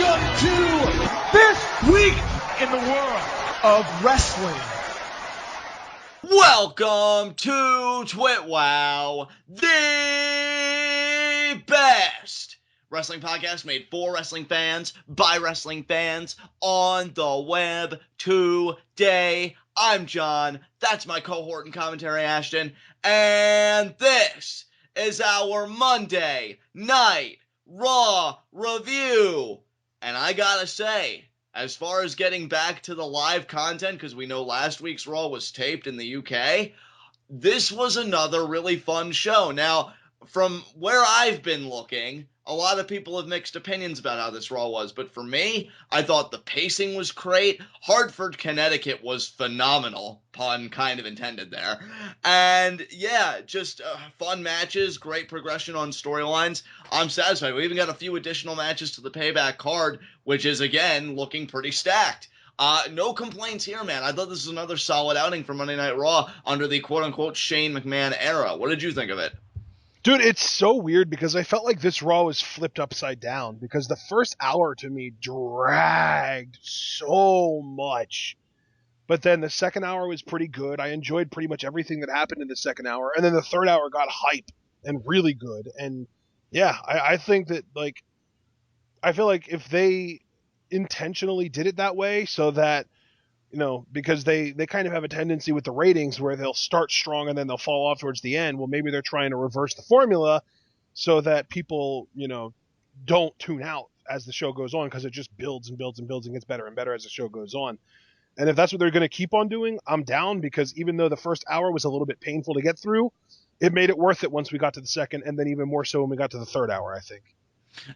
Welcome to this week in the world of wrestling. Welcome to TWitWoW, the best wrestling podcast made for wrestling fans, by wrestling fans, on the web today. I'm John, that's my cohort and commentary, Ashton, and this is our Monday Night Raw review. And I gotta say, as far as getting back to the live content, because we know last week's Raw was taped in the UK, this was another really fun show. Now, from where I've been looking, a lot of people have mixed opinions about how this Raw was, but for me, I thought the pacing was great. Hartford, Connecticut was phenomenal, pun kind of intended there. And yeah, just fun matches, great progression on storylines. I'm satisfied. We even got a few additional matches to the Payback card, which is, again, looking pretty stacked. No complaints here, man. I thought this was another solid outing for Monday Night Raw under the quote-unquote Shane McMahon era. What did you think of it? Dude, it's so weird because I felt like this Raw was flipped upside down because the first hour to me dragged so much. But then the second hour was pretty good. I enjoyed pretty much everything that happened in the second hour. And then the third hour got hype and really good. And yeah, I think that, like, I feel like if they intentionally did it that way so that, you know, because they kind of have a tendency with the ratings where they'll start strong and then they'll fall off towards the end. Well, maybe they're trying to reverse the formula so that people, you know, don't tune out as the show goes on, because it just builds and builds and builds and gets better and better as the show goes on. And if that's what they're going to keep on doing, I'm down, because even though the first hour was a little bit painful to get through, it made it worth it once we got to the second, and then even more so when we got to the third hour, I think.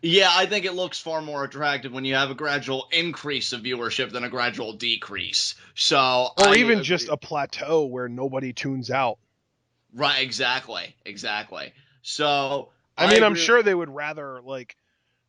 Yeah, I think it looks far more attractive when you have a gradual increase of viewership than a gradual decrease. So, or even just a plateau where nobody tunes out. Right, exactly. So, I mean, I'm sure they would rather, like,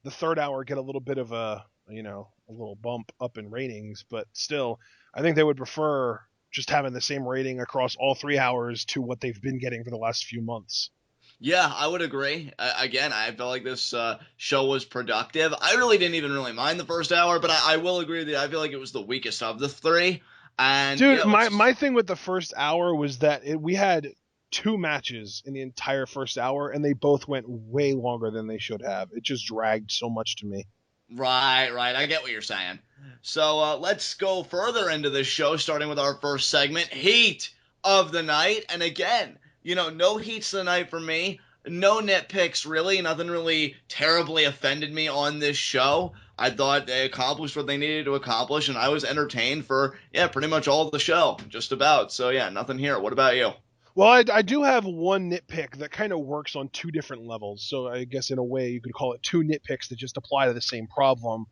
the third hour get a little bit of a, you know, a little bump up in ratings, but still, I think they would prefer just having the same rating across all 3 hours to what they've been getting for the last few months. Yeah, I would agree. Again, I felt like this show was productive. I really didn't even really mind the first hour, but I will agree that I feel like it was the weakest of the three. And dude, yeah, my thing with the first hour was that we had 2 matches in the entire first hour, and they both went way longer than they should have. It just dragged so much to me. Right. I get what you're saying. So let's go further into this show, starting with our first segment, Heat of the Night. And again, you know, no heats of the night for me. No nitpicks, really. Nothing really terribly offended me on this show. I thought they accomplished what they needed to accomplish, and I was entertained for, pretty much all of the show, just about. So, yeah, nothing here. What about you? Well, I do have one nitpick that kind of works on 2 different levels. So I guess in a way you could call it 2 nitpicks that just apply to the same problem.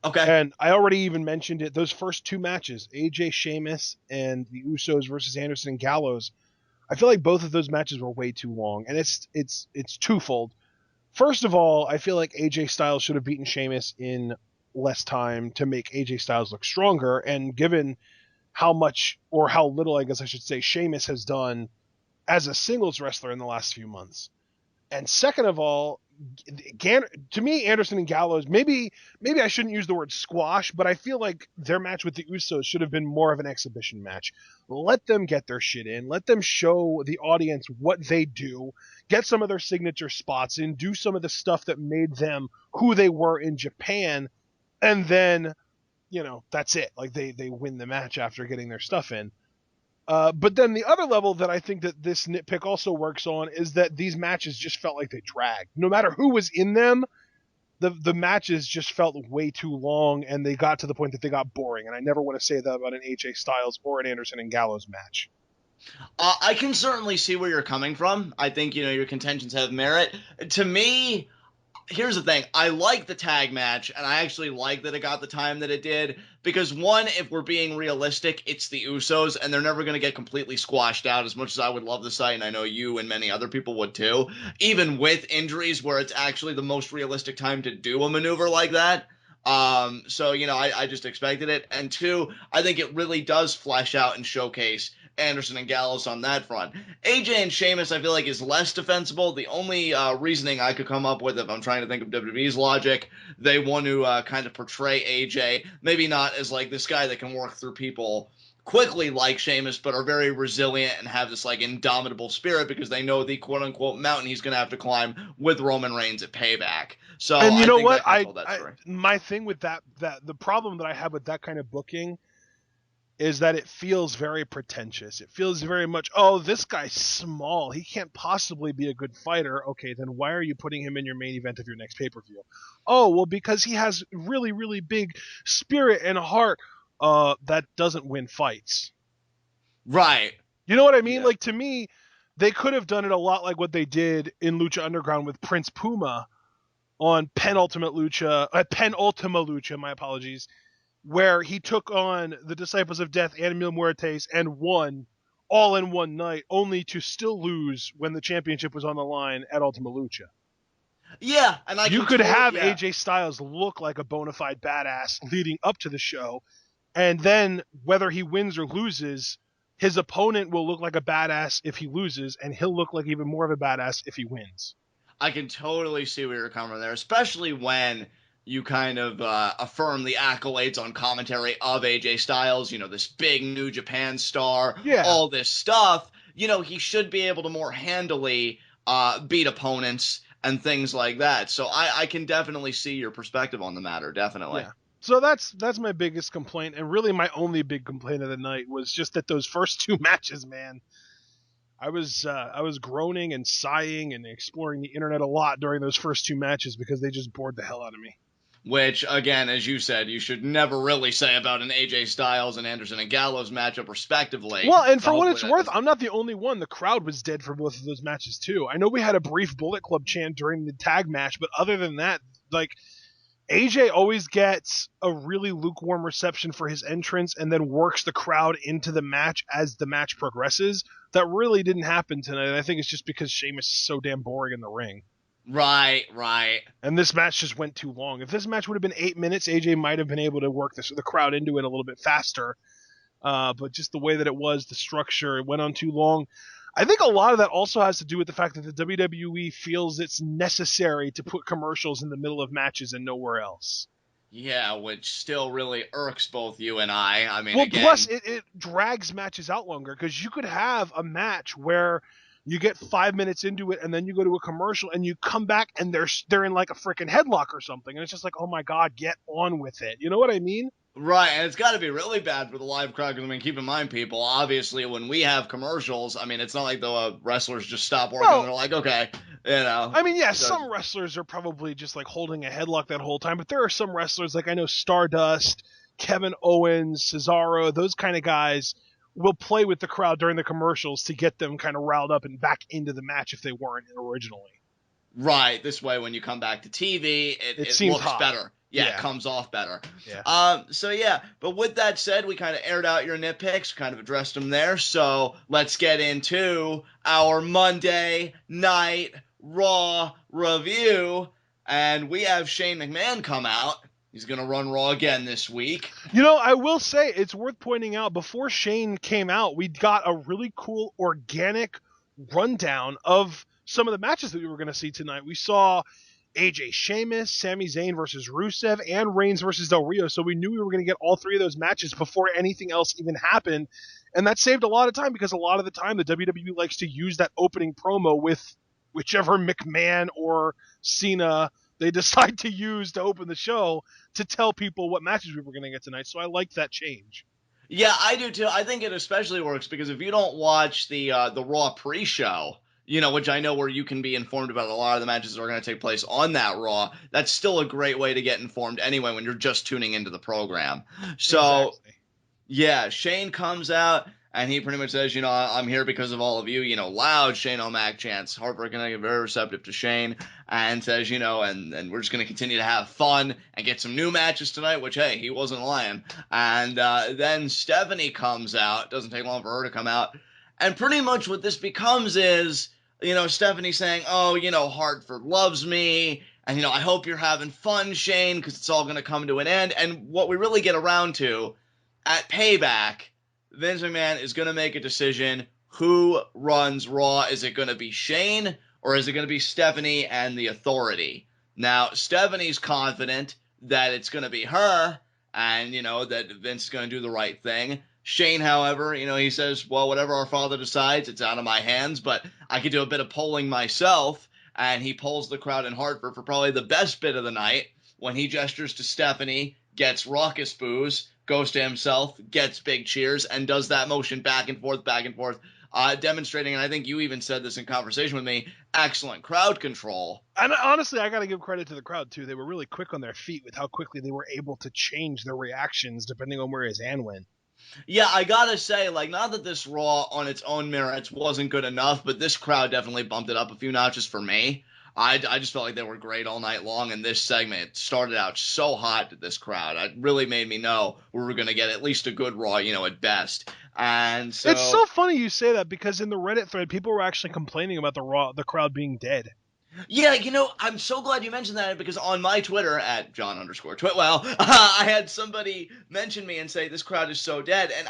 Okay. And I already even mentioned it. Those first 2 matches, AJ Sheamus and the Usos versus Anderson and Gallows, I feel like both of those matches were way too long, and it's twofold. First of all, I feel like AJ Styles should have beaten Sheamus in less time to make AJ Styles look stronger, and given how much, or how little, I guess I should say, Sheamus has done as a singles wrestler in the last few months. And second of all, to me, Anderson and Gallows, maybe I shouldn't use the word squash, but I feel like their match with the Usos should have been more of an exhibition match. Let them get their shit in. Let them show the audience what they do. Get some of their signature spots in. Do some of the stuff that made them who they were in Japan. And then, you know, that's it. Like, they win the match after getting their stuff in. But then the other level that I think that this nitpick also works on is that these matches just felt like they dragged. No matter who was in them, the matches just felt way too long, and they got to the point that they got boring. And I never want to say that about an AJ Styles or an Anderson and Gallows match. I can certainly see where you're coming from. I think, you know, your contentions have merit. To me, here's the thing. I like the tag match, and I actually like that it got the time that it did, because one, if we're being realistic, it's the Usos, and they're never going to get completely squashed out, as much as I would love the sight, and I know you and many other people would too, even with injuries where it's actually the most realistic time to do a maneuver like that. So, you know, I just expected it. And two, I think it really does flesh out and showcase Anderson and Gallows on that front. AJ and Sheamus, I feel like, is less defensible. The only reasoning I could come up with, if I'm trying to think of WWE's logic, they want to kind of portray AJ, maybe not as like this guy that can work through people quickly like Sheamus, but are very resilient and have this like indomitable spirit because they know the quote unquote mountain he's going to have to climb with Roman Reigns at Payback. So and you know think what? that told that story. My thing with that the problem that I have with that kind of booking is that it feels very pretentious. It feels very much, oh, this guy's small. He can't possibly be a good fighter. Okay, then why are you putting him in your main event of your next pay-per-view? Oh, well, because he has really, really big spirit and heart. That doesn't win fights. Right. You know what I mean? Yeah. Like, to me, they could have done it a lot like what they did in Lucha Underground with Prince Puma on Penultima Lucha, my apologies, where he took on the Disciples of Death and Mil Muertes and won all in one night, only to still lose when the championship was on the line at Ultima Lucha. Yeah, and you could have AJ Styles look like a bona fide badass leading up to the show, and then whether he wins or loses, his opponent will look like a badass if he loses, and he'll look like even more of a badass if he wins. I can totally see where you're coming from there, especially when you kind of affirm the accolades on commentary of AJ Styles, this big New Japan star, all this stuff. He should be able to more handily beat opponents and things like that. So I can definitely see your perspective on the matter, definitely. Yeah. So that's my biggest complaint, and really my only big complaint of the night was just that those first two matches, man. I was groaning and sighing and exploring the internet a lot during those first two matches because they just bored the hell out of me. Which, again, as you said, you should never really say about an AJ Styles and Anderson and Gallows matchup, respectively. Well, and for what it's worth, I'm not the only one. The crowd was dead for both of those matches, too. I know we had a brief Bullet Club chant during the tag match, but other than that, like, AJ always gets a really lukewarm reception for his entrance and then works the crowd into the match as the match progresses. That really didn't happen tonight. I think it's just because Sheamus is so damn boring in the ring. Right. And this match just went too long. If this match would have been 8 minutes, AJ might have been able to work the crowd into it a little bit faster. But just the way that it was, the structure, it went on too long. I think a lot of that also has to do with the fact that the WWE feels it's necessary to put commercials in the middle of matches and nowhere else. Yeah, which still really irks both you and I. I mean, again, plus it drags matches out longer because you could have a match where you get 5 minutes into it and then you go to a commercial and you come back and they're in like a freaking headlock or something, and it's just like, oh my god, get on with it. You know what I mean? Right, and it's got to be really bad for the live crowd because, I mean, keep in mind, people, obviously, when we have commercials, I mean, it's not like the wrestlers just stop working and they're like, okay, I mean, yeah, some wrestlers are probably just, like, holding a headlock that whole time, but there are some wrestlers, like I know Stardust, Kevin Owens, Cesaro, those kind of guys will play with the crowd during the commercials to get them kind of riled up and back into the match if they weren't originally. Right, this way, when you come back to TV, it looks hot. Better. Yeah, it comes off better. Yeah. But with that said, we kind of aired out your nitpicks, kind of addressed them there. So let's get into our Monday Night Raw review. And we have Shane McMahon come out. He's going to run Raw again this week. I will say, it's worth pointing out, before Shane came out, we got a really cool organic rundown of some of the matches that we were going to see tonight. We saw AJ Sheamus, Sami Zayn versus Rusev, and Reigns versus Del Rio. So we knew we were going to get all three of those matches before anything else even happened. And that saved a lot of time because a lot of the time the WWE likes to use that opening promo with whichever McMahon or Cena they decide to use to open the show to tell people what matches we were going to get tonight. So I liked that change. Yeah, I do too. I think it especially works because if you don't watch the Raw pre-show, which I know where you can be informed about a lot of the matches that are going to take place on that Raw, that's still a great way to get informed anyway when you're just tuning into the program. So, exactly. Yeah, Shane comes out, and he pretty much says, I'm here because of all of you, loud Shane O'Mac chants. Harper can get very receptive to Shane, and says, and we're just going to continue to have fun and get some new matches tonight, which, hey, he wasn't lying. And then Stephanie comes out. Doesn't take long for her to come out. And pretty much what this becomes is, Stephanie saying, Hartford loves me, and, I hope you're having fun, Shane, because it's all going to come to an end. And what we really get around to at Payback Vince McMahon is going to make a decision. Who runs Raw? Is it going to be Shane or is it going to be Stephanie and the Authority? Now, Stephanie's confident that it's going to be her and, that Vince is going to do the right thing. Shane, however, he says, well, whatever our father decides, it's out of my hands, but I could do a bit of polling myself. And he polls the crowd in Hartford for probably the best bit of the night when he gestures to Stephanie, gets raucous boos, goes to himself, gets big cheers, and does that motion back and forth, demonstrating, and I think you even said this in conversation with me, excellent crowd control. And honestly, I got to give credit to the crowd, too. They were really quick on their feet with how quickly they were able to change their reactions depending on where his hand went. Yeah, I gotta say, not that this Raw on its own merits wasn't good enough, but this crowd definitely bumped it up a few notches for me. I just felt like they were great all night long, and this segment started out so hot to this crowd. It really made me know we were going to get at least a good Raw, at best. And so it's so funny you say that because in the Reddit thread, people were actually complaining about the crowd being dead. Yeah, I'm so glad you mentioned that because on my Twitter at John_TWitWoW, I had somebody mention me and say this crowd is so dead, and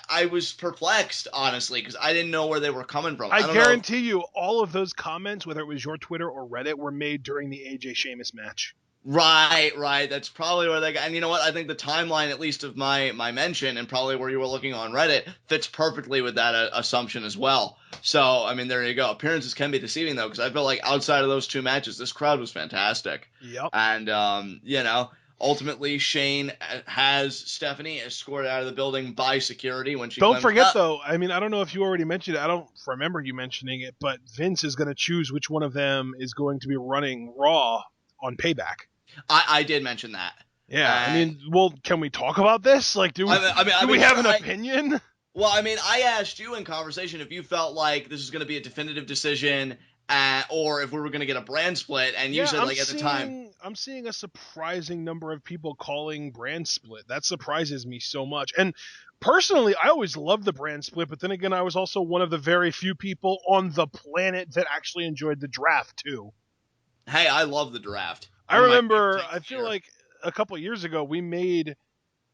I was perplexed, honestly, because I didn't know where they were coming from. I guarantee you all of those comments, whether it was your Twitter or Reddit, were made during the AJ Sheamus match. Right. That's probably where they got. And you know what? I think the timeline, at least of my mention, and probably where you were looking on Reddit, fits perfectly with that assumption as well. So, I mean, there you go. Appearances can be deceiving, though, because I feel like outside of those two matches, this crowd was fantastic. Yep. And, ultimately, Shane has Stephanie escorted out of the building by security when she Don't forget, though, I mean, I don't know if you already mentioned it. I don't remember you mentioning it, but Vince is going to choose which one of them is going to be running Raw on Payback. I did mention that. Yeah, I mean, well, can we talk about this? Like, do we have an opinion? Well, I mean, I asked you in conversation if you felt like this was going to be a definitive decision or if we were going to get a brand split, and you said, at the time. I'm seeing a surprising number of people calling brand split. That surprises me so much. And personally, I always loved the brand split, but then again, I was also one of the very few people on the planet that actually enjoyed the draft, too. Hey, I love the draft. I remember, I feel like a couple of years ago, we made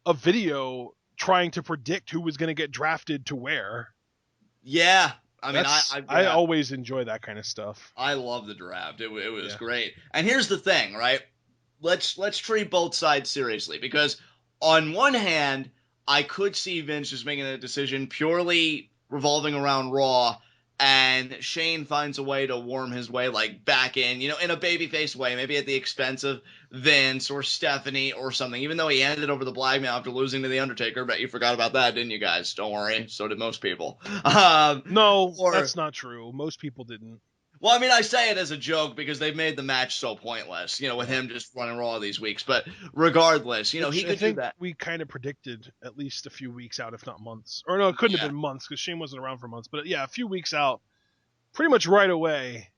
a video trying to predict who was going to get drafted to where. Yeah. I always enjoy that kind of stuff. I love the draft. It was great. And here's the thing, right? Let's treat both sides seriously, because on one hand, I could see Vince just making a decision purely revolving around Raw, and Shane finds a way to worm his way back in, in a babyface way, maybe at the expense of Vince or Stephanie or something, even though he handed over the blackmail after losing to The Undertaker. Bet you forgot about that, didn't you guys? Don't worry. So did most people. No, that's not true. Most people didn't. Well, I mean, I say it as a joke because they've made the match so pointless, with him just running Raw these weeks. But regardless, he could do that. We kind of predicted at least a few weeks out, if not months. Or no, it couldn't have been months because Shane wasn't around for months. But yeah, a few weeks out, pretty much right away.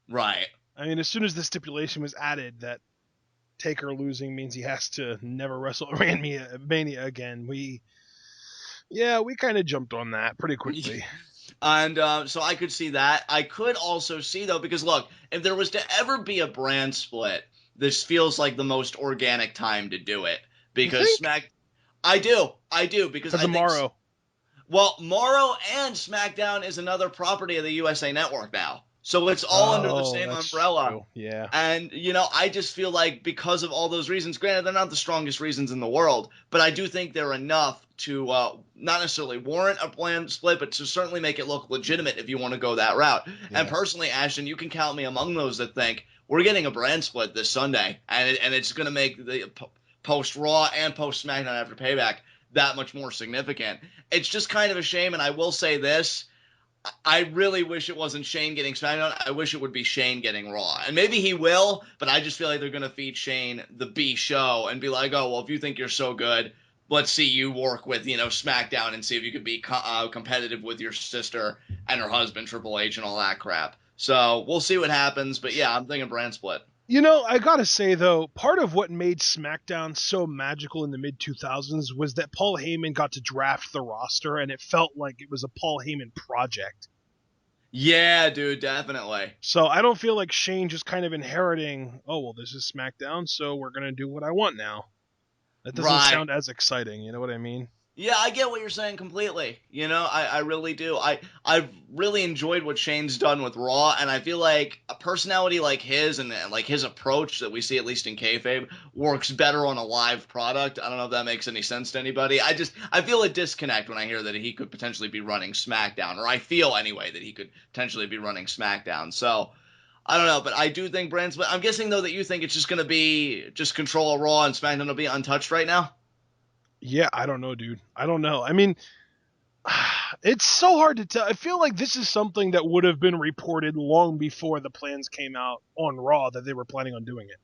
Right. I mean, as soon as the stipulation was added that Taker losing means he has to never wrestle Mania again, we kind of jumped on that pretty quickly. And so I could see that. I could also see, though, because look, if there was to ever be a brand split, this feels like the most organic time to do it. Because I do, because I think Morrow. Well, Morrow and SmackDown is another property of the USA Network now. So it's all under the same umbrella. True. Yeah. And, I just feel like because of all those reasons, granted, they're not the strongest reasons in the world, but I do think they're enough to not necessarily warrant a brand split, but to certainly make it look legitimate if you want to go that route. Yeah. And personally, Ashton, you can count me among those that think we're getting a brand split this Sunday, and it's going to make the post-Raw and post-SmackDown after Payback that much more significant. It's just kind of a shame, and I will say this. I really wish it wasn't Shane getting SmackDown. I wish it would be Shane getting Raw. And maybe he will, but I just feel like they're going to feed Shane the B show and be like, oh, well, if you think you're so good, let's see you work with, SmackDown and see if you could be competitive with your sister and her husband, Triple H, and all that crap. So we'll see what happens. But, yeah, I'm thinking brand split. I gotta say, though, part of what made SmackDown so magical in the mid-2000s was that Paul Heyman got to draft the roster, and it felt like it was a Paul Heyman project. Yeah, dude, definitely. So I don't feel like Shane just kind of inheriting, oh, well, this is SmackDown, so we're going to do what I want now. That doesn't Right. sound as exciting. You know what I mean? Yeah, I get what you're saying completely. I really do. I've really enjoyed what Shane's done with Raw, and I feel like a personality like his and like his approach that we see at least in kayfabe works better on a live product. I don't know if that makes any sense to anybody. I feel a disconnect when I hear that he could potentially be running SmackDown, or I feel anyway that he could potentially be running SmackDown. So I don't know, but I do think Brand Split. I'm guessing though that you think it's just gonna be just control of Raw and SmackDown will be untouched right now. Yeah, I don't know, dude. I don't know. I mean, it's so hard to tell. I feel like this is something that would have been reported long before the plans came out on Raw that they were planning on doing it.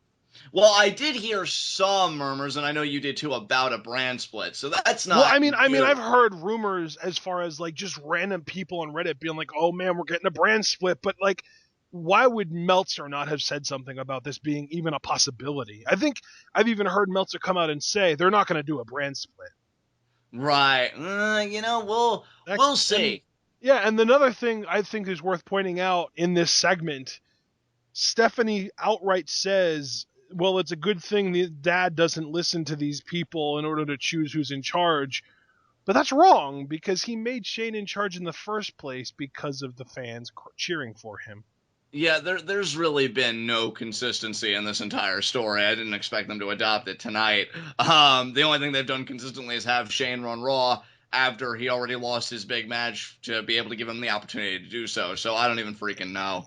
Well, I did hear some murmurs, and I know you did too, about a brand split. So that's Well, not I mean, new. I've heard rumors as far as like just random people on Reddit being like, "Oh man, we're getting a brand split," but like, why would Meltzer not have said something about this being even a possibility? I think I've even heard Meltzer come out and say they're not going to do a brand split. Right. We'll And see. yeah, and another thing I think is worth pointing out in this segment, Stephanie outright says, "Well, it's a good thing the dad doesn't listen to these people in order to choose who's in charge." But that's wrong because he made Shane in charge in the first place because of the fans cheering for him. Yeah, there's really been no consistency in this entire story. I didn't expect them to adopt it tonight. The only thing they've done consistently is have Shane run Raw after he already lost his big match to be able to give him the opportunity to do so. So I don't even freaking know.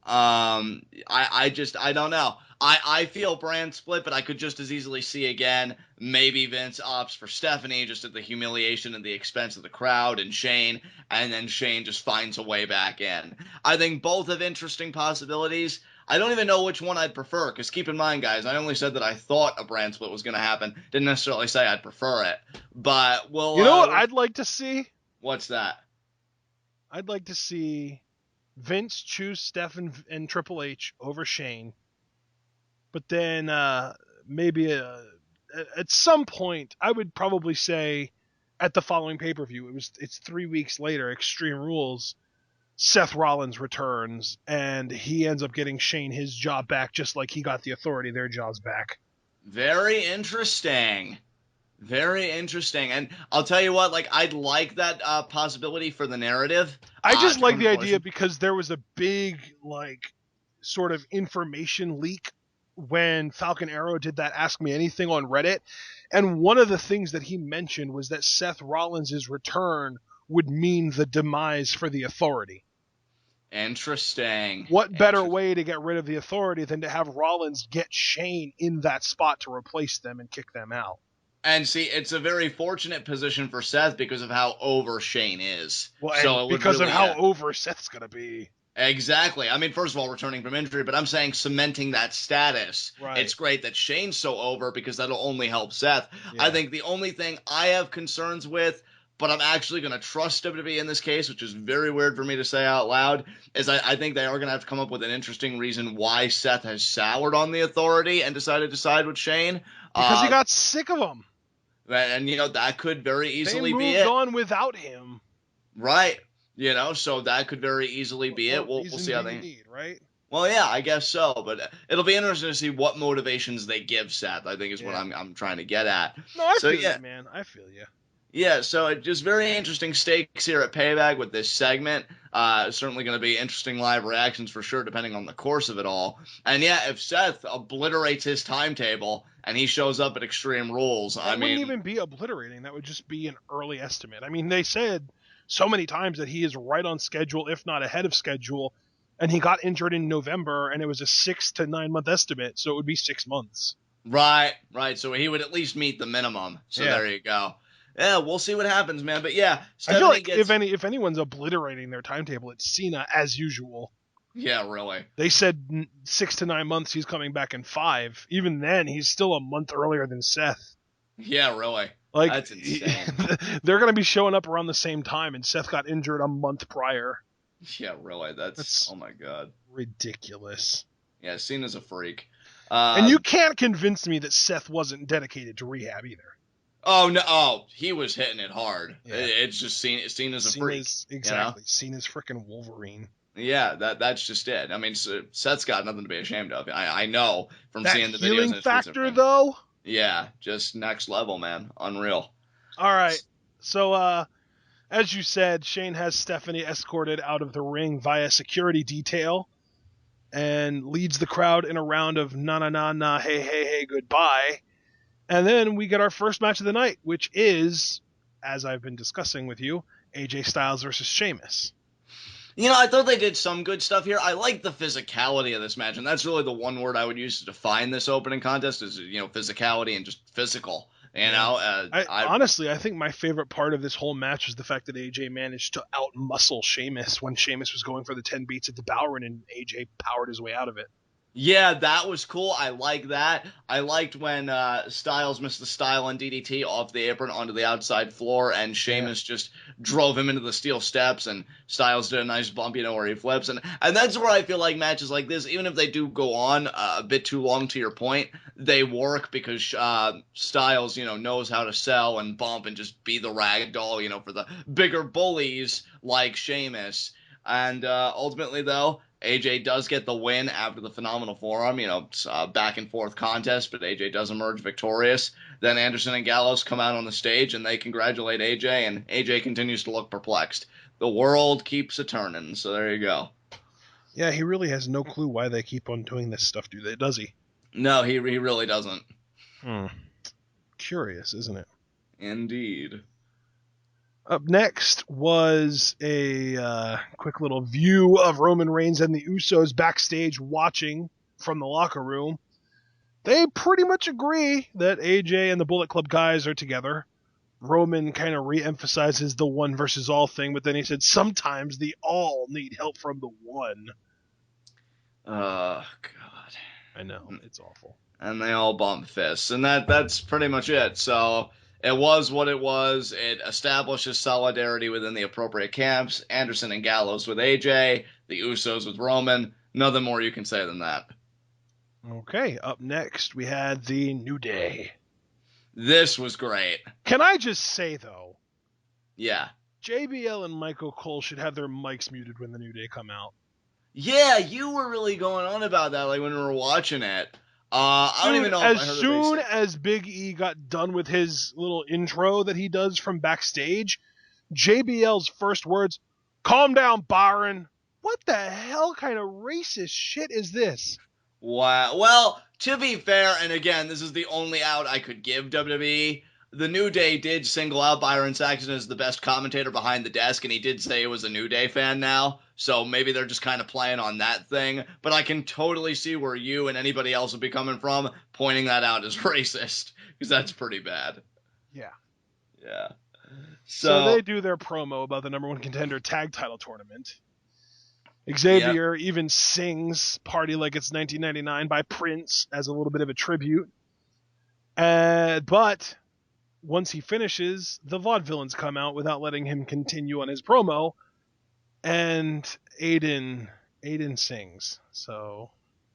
I don't know. I feel brand split, but I could just as easily see again, maybe Vince opts for Stephanie just at the humiliation and the expense of the crowd and Shane, and then Shane just finds a way back in. I think both have interesting possibilities. I don't even know which one I'd prefer, because keep in mind, guys, I only said that I thought a brand split was going to happen. Didn't necessarily say I'd prefer it. But You know what I'd like to see? what's that? I'd like to see Vince choose Steph and Triple H over Shane, but then maybe at some point, I would probably say at the following pay-per-view, it's 3 weeks later, Extreme Rules, Seth Rollins returns and he ends up getting Shane his job back, just like he got the Authority their jobs back. Very interesting. Very interesting. And I'll tell you what, like, I'd like that possibility for the narrative. I just to like come the to idea fruition. because there was a big, like, sort of information leak when Falcon Arrow did that Ask Me Anything on Reddit. And one of the things that he mentioned was that Seth Rollins' return would mean the demise for the Authority. Interesting. What better way to get rid of the Authority than to have Rollins get Shane in that spot to replace them and kick them out? And see, it's a very fortunate position for Seth because of how over Shane is. Well, So and it would because really, of how over Seth's going to be. exactly. I mean, first of all, returning from injury, but I'm saying cementing that status. Right. It's great that Shane's so over because that'll only help Seth. Yeah. I think the only thing I have concerns with, but I'm actually going to trust WWE in this case, which is very weird for me to say out loud, is I think they are going to have to come up with an interesting reason why Seth has soured on the Authority and decided to side with Shane. Because he got sick of them. And, that could very easily be They moved it. on without him. Right. So that could very easily be it. We'll see how they need, right? Well, yeah, I guess so, but it'll be interesting to see what motivations they give Seth. I think is what I'm trying to get at. No, I so, feel yeah. you, man. I feel you. Yeah, so just very interesting stakes here at Payback with this segment. Certainly going to be interesting live reactions for sure, depending on the course of it all. And yeah, if Seth obliterates his timetable and he shows up at Extreme Rules, That wouldn't even be obliterating. That would just be an early estimate. I mean, they said so many times that he is right on schedule, if not ahead of schedule, and he got injured in November, and it was a 6 to 9 month estimate, so it would be 6 months. Right. So he would at least meet the minimum. So there you go. Yeah, we'll see what happens, man. But yeah, I feel like if anyone's obliterating their timetable, it's Cena as usual. Yeah, really. They said 6 to 9 months. He's coming back in 5. Even then, he's still a month earlier than Seth. Yeah, really. Like, that's insane. They're going to be showing up around the same time, and Seth got injured a month prior. Yeah, really. That's oh my god, ridiculous. Yeah, Cena's a freak. And you can't convince me that Seth wasn't dedicated to rehab either. Oh no! Oh, he was hitting it hard. Yeah. It's just Cena's a freak. Exactly. Cena's freaking Wolverine. Yeah, that's just it. I mean, Seth's got nothing to be ashamed of. I know from that seeing the videos. Healing factor, though. Yeah, just next level, man. Unreal. All right. So, as you said, Shane has Stephanie escorted out of the ring via security detail and leads the crowd in a round of na na na na, hey, hey, hey, goodbye. And then we get our first match of the night, which is, as I've been discussing with you, AJ Styles versus Sheamus. You know, I thought they did some good stuff here. I like the physicality of this match, and that's really the one word I would use to define this opening contest is, physicality and just physical. Honestly, I think my favorite part of this whole match was the fact that AJ managed to outmuscle Sheamus when Sheamus was going for the 10 beats at the Bowery, and AJ powered his way out of it. Yeah, that was cool. I like that. I liked when Styles missed the style on DDT off the apron onto the outside floor, and Sheamus just drove him into the steel steps, and Styles did a nice bump, where he flips. And that's where I feel like matches like this, even if they do go on a bit too long to your point, they work because Styles, knows how to sell and bump and just be the rag doll, for the bigger bullies like Sheamus. And ultimately, though, AJ does get the win after the phenomenal forearm. It's a back and forth contest, but AJ does emerge victorious. Then Anderson and Gallows come out on the stage and they congratulate AJ, and AJ continues to look perplexed. The world keeps a turning, so there you go. Yeah, he really has no clue why they keep on doing this stuff, does he? No, he really doesn't. Curious, isn't it? Indeed. Up next was a quick little view of Roman Reigns and the Usos backstage watching from the locker room. They pretty much agree that AJ and the Bullet Club guys are together. Roman kind of re-emphasizes the one versus all thing, but then he said sometimes the all need help from the one. Oh, God. I know, it's awful. And they all bump fists, and that's pretty much it. So it was what it was. It establishes solidarity within the appropriate camps. Anderson and Gallows with AJ, the Usos with Roman. Nothing more you can say than that. Okay, up next we had the New Day. This was great. Can I just say, though? Yeah. JBL and Michael Cole should have their mics muted when the New Day come out. Yeah, you were really going on about that, like when we were watching it. I don't even know if I heard as soon as Big E got done with his little intro that he does from backstage, JBL's first words, "Calm down, Byron." What the hell kind of racist shit is this? Wow. Well, to be fair, and again, this is the only out I could give WWE. The New Day did single out Byron Saxton as the best commentator behind the desk, and he did say he was a New Day fan now, so maybe they're just kind of playing on that thing, but I can totally see where you and anybody else would be coming from pointing that out as racist, because that's pretty bad. Yeah. Yeah. So they do their promo about the number one contender tag title tournament. Xavier even sings Party Like It's 1999 by Prince as a little bit of a tribute. But once he finishes, the vaudevillains come out without letting him continue on his promo, and Aiden sings. So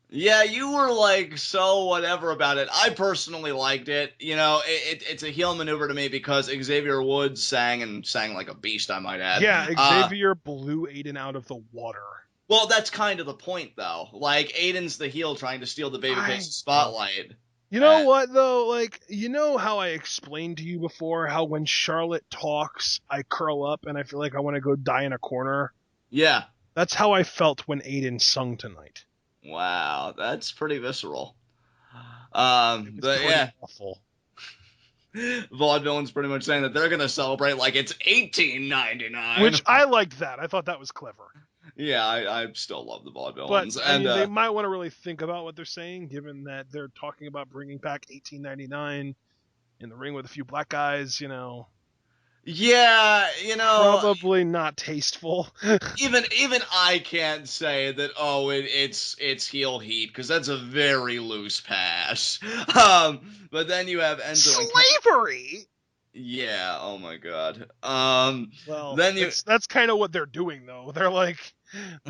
yeah, you were like so whatever about it. I personally liked it. It's a heel maneuver to me because Xavier Woods sang like a beast, I might add. Yeah, Xavier blew Aiden out of the water. Well, that's kind of the point, though. Like, Aiden's the heel trying to steal the babyface spotlight. You know what, though? Like, you know how I explained to you before how when Charlotte talks, I curl up and I feel like I want to go die in a corner? Yeah. That's how I felt when Aiden sung tonight. Wow, that's pretty visceral. Pretty awful. Vaudevillains pretty much saying that they're going to celebrate like it's 1899. Which I liked that. I thought that was clever. Yeah, I still love the Vaudevillains. But, I mean, they might want to really think about what they're saying, given that they're talking about bringing back 1899 in the ring with a few black guys, Yeah, probably not tasteful. even I can't say that. Oh, it's heel heat because that's a very loose pass. But then you have Enzo slavery. Yeah. Oh my God. Well, then that's kind of what they're doing, though. They're like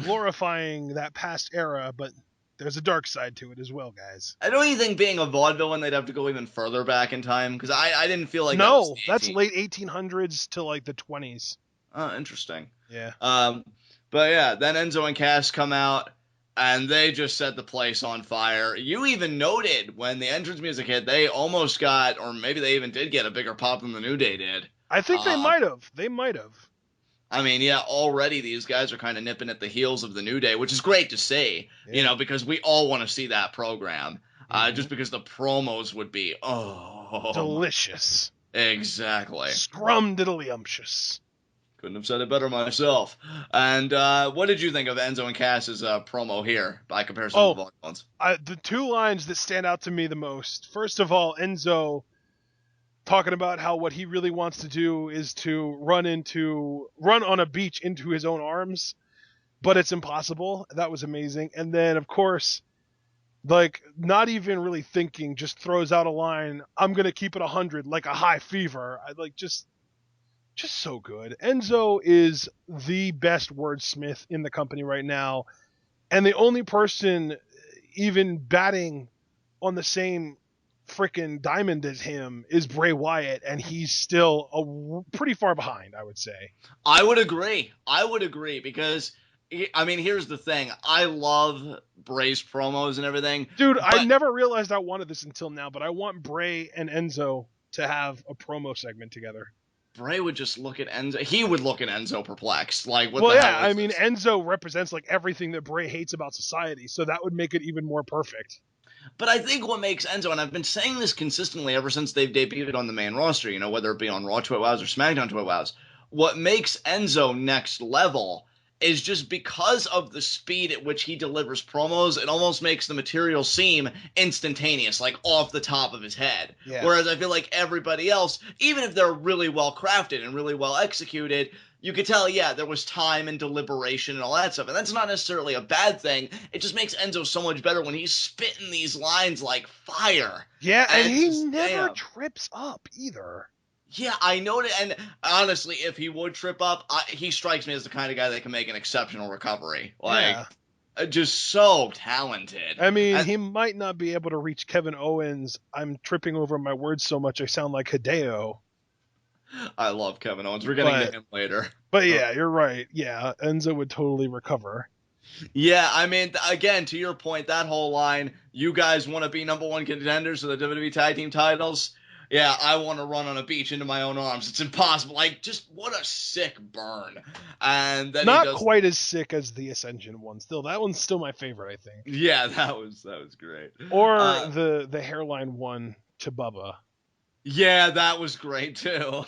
glorifying that past era, but there's a dark side to it as well, guys. I don't even think being a vaudevillain, they'd have to go even further back in time because I didn't feel like that's late 1800s to like the 20s. Oh, interesting. Yeah. But yeah, then Enzo and Cass come out. and they just set the place on fire. You even noted when the entrance music hit, they almost got, or maybe they even did get a bigger pop than the New Day did. I think they might have. They might have. I mean, yeah, already these guys are kind of nipping at the heels of the New Day, which is great to see, because we all want to see that program. Just because the promos would be, delicious. Exactly. Scrum-diddly-umptious. Couldn't have said it better myself. And what did you think of Enzo and Cass's promo here by comparison to the Vault ones? The two lines that stand out to me the most. First of all, Enzo talking about how what he really wants to do is to run on a beach into his own arms, but it's impossible. That was amazing. And then, of course, like, not even really thinking, just throws out a line, I'm going to keep it 100 like a high fever. Just so good. Enzo is the best wordsmith in the company right now, and the only person even batting on the same frickin' diamond as him is Bray Wyatt, and he's still pretty far behind, I would say. I would agree because, I mean, here's the thing. I love Bray's promos and everything. Dude, I never realized I wanted this until now, but I want Bray and Enzo to have a promo segment together. Bray would just look at Enzo. He would look at Enzo perplexed. Like, what the hell? I mean, Enzo represents like everything that Bray hates about society, so that would make it even more perfect. But I think what makes Enzo, and I've been saying this consistently ever since they've debuted on the main roster, whether it be on Raw TWitWows or SmackDown TWitWows, what makes Enzo next level is just because of the speed at which he delivers promos, it almost makes the material seem instantaneous, like off the top of his head. Yeah. Whereas I feel like everybody else, even if they're really well crafted and really well executed, you could tell, there was time and deliberation and all that stuff. And that's not necessarily a bad thing. It just makes Enzo so much better when he's spitting these lines like fire. Yeah, and he never trips up either. Yeah, I know that, and honestly, if he would trip up, he strikes me as the kind of guy that can make an exceptional recovery. Just so talented. I mean, he might not be able to reach Kevin Owens. I'm tripping over my words so much I sound like Hideo. I love Kevin Owens. We're getting to him later. But yeah, you're right. Yeah, Enzo would totally recover. Yeah, I mean, again, to your point, that whole line, you guys want to be number one contenders for the WWE Tag Team titles? Yeah, I want to run on a beach into my own arms. It's impossible. Like, just what a sick burn. And then not quite as sick as the Ascension one. Still, that one's still my favorite, I think. Yeah, that was great. Or the hairline one to Bubba. Yeah, that was great too.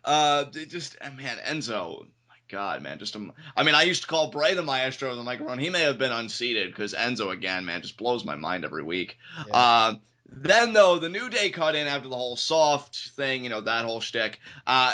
Man, Enzo. My God, man, I used to call Bray the Maestro of the microphone. He may have been unseated because Enzo, again, man, just blows my mind every week. Yeah. Then, though, the New Day cut in after the whole soft thing, that whole shtick.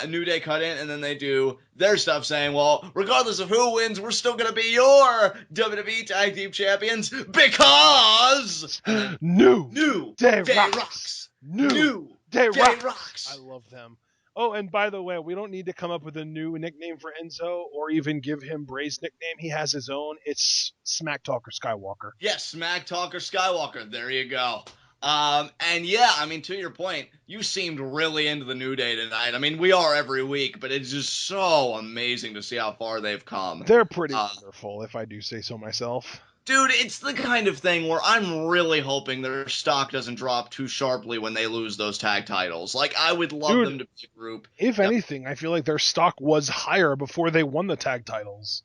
New Day cut in, and then they do their stuff saying, well, regardless of who wins, we're still going to be your WWE Tag Team Champions because New Day rocks. Rocks. New Day rocks. I love them. Oh, and by the way, we don't need to come up with a new nickname for Enzo or even give him Bray's nickname. He has his own. It's Smack Talker Skywalker. Yes, Smack Talker Skywalker. There you go. And yeah, I mean, to your point, you seemed really into the New Day tonight. I mean, we are every week, but it's just so amazing to see how far they've come. They're pretty wonderful, if I do say so myself. Dude, it's the kind of thing where I'm really hoping their stock doesn't drop too sharply when they lose those tag titles. Like, I would love them to be a group. If anything, I feel like their stock was higher before they won the tag titles.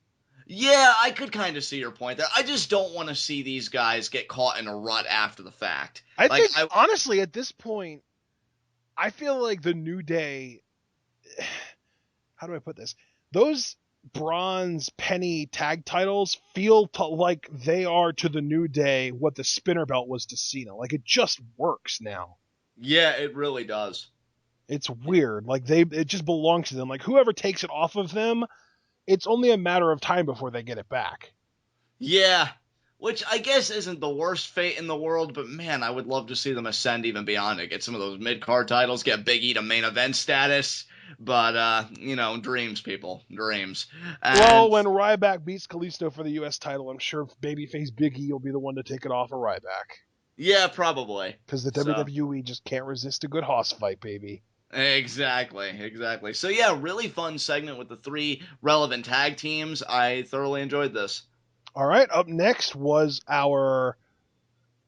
Yeah, I could kind of see your point there. I just don't want to see these guys get caught in a rut after the fact. Honestly, at this point, I feel like the New Day, how do I put this? Those bronze penny tag titles feel like they are to the New Day what the spinner belt was to Cena. Like, it just works now. Yeah, it really does. It's weird. Like, it just belongs to them. Like, whoever takes it off of them, it's only a matter of time before they get it back. Yeah, which I guess isn't the worst fate in the world, but man, I would love to see them ascend even beyond it. Get some of those mid-card titles, get Big E to main event status. But, dreams, people. Dreams. Well, when Ryback beats Kalisto for the U.S. title, I'm sure babyface Big E will be the one to take it off of Ryback. Yeah, probably. Because the WWE just can't resist a good hoss fight, baby. Exactly. So yeah, really fun segment with the three relevant tag teams. I thoroughly enjoyed this. All right, up next was our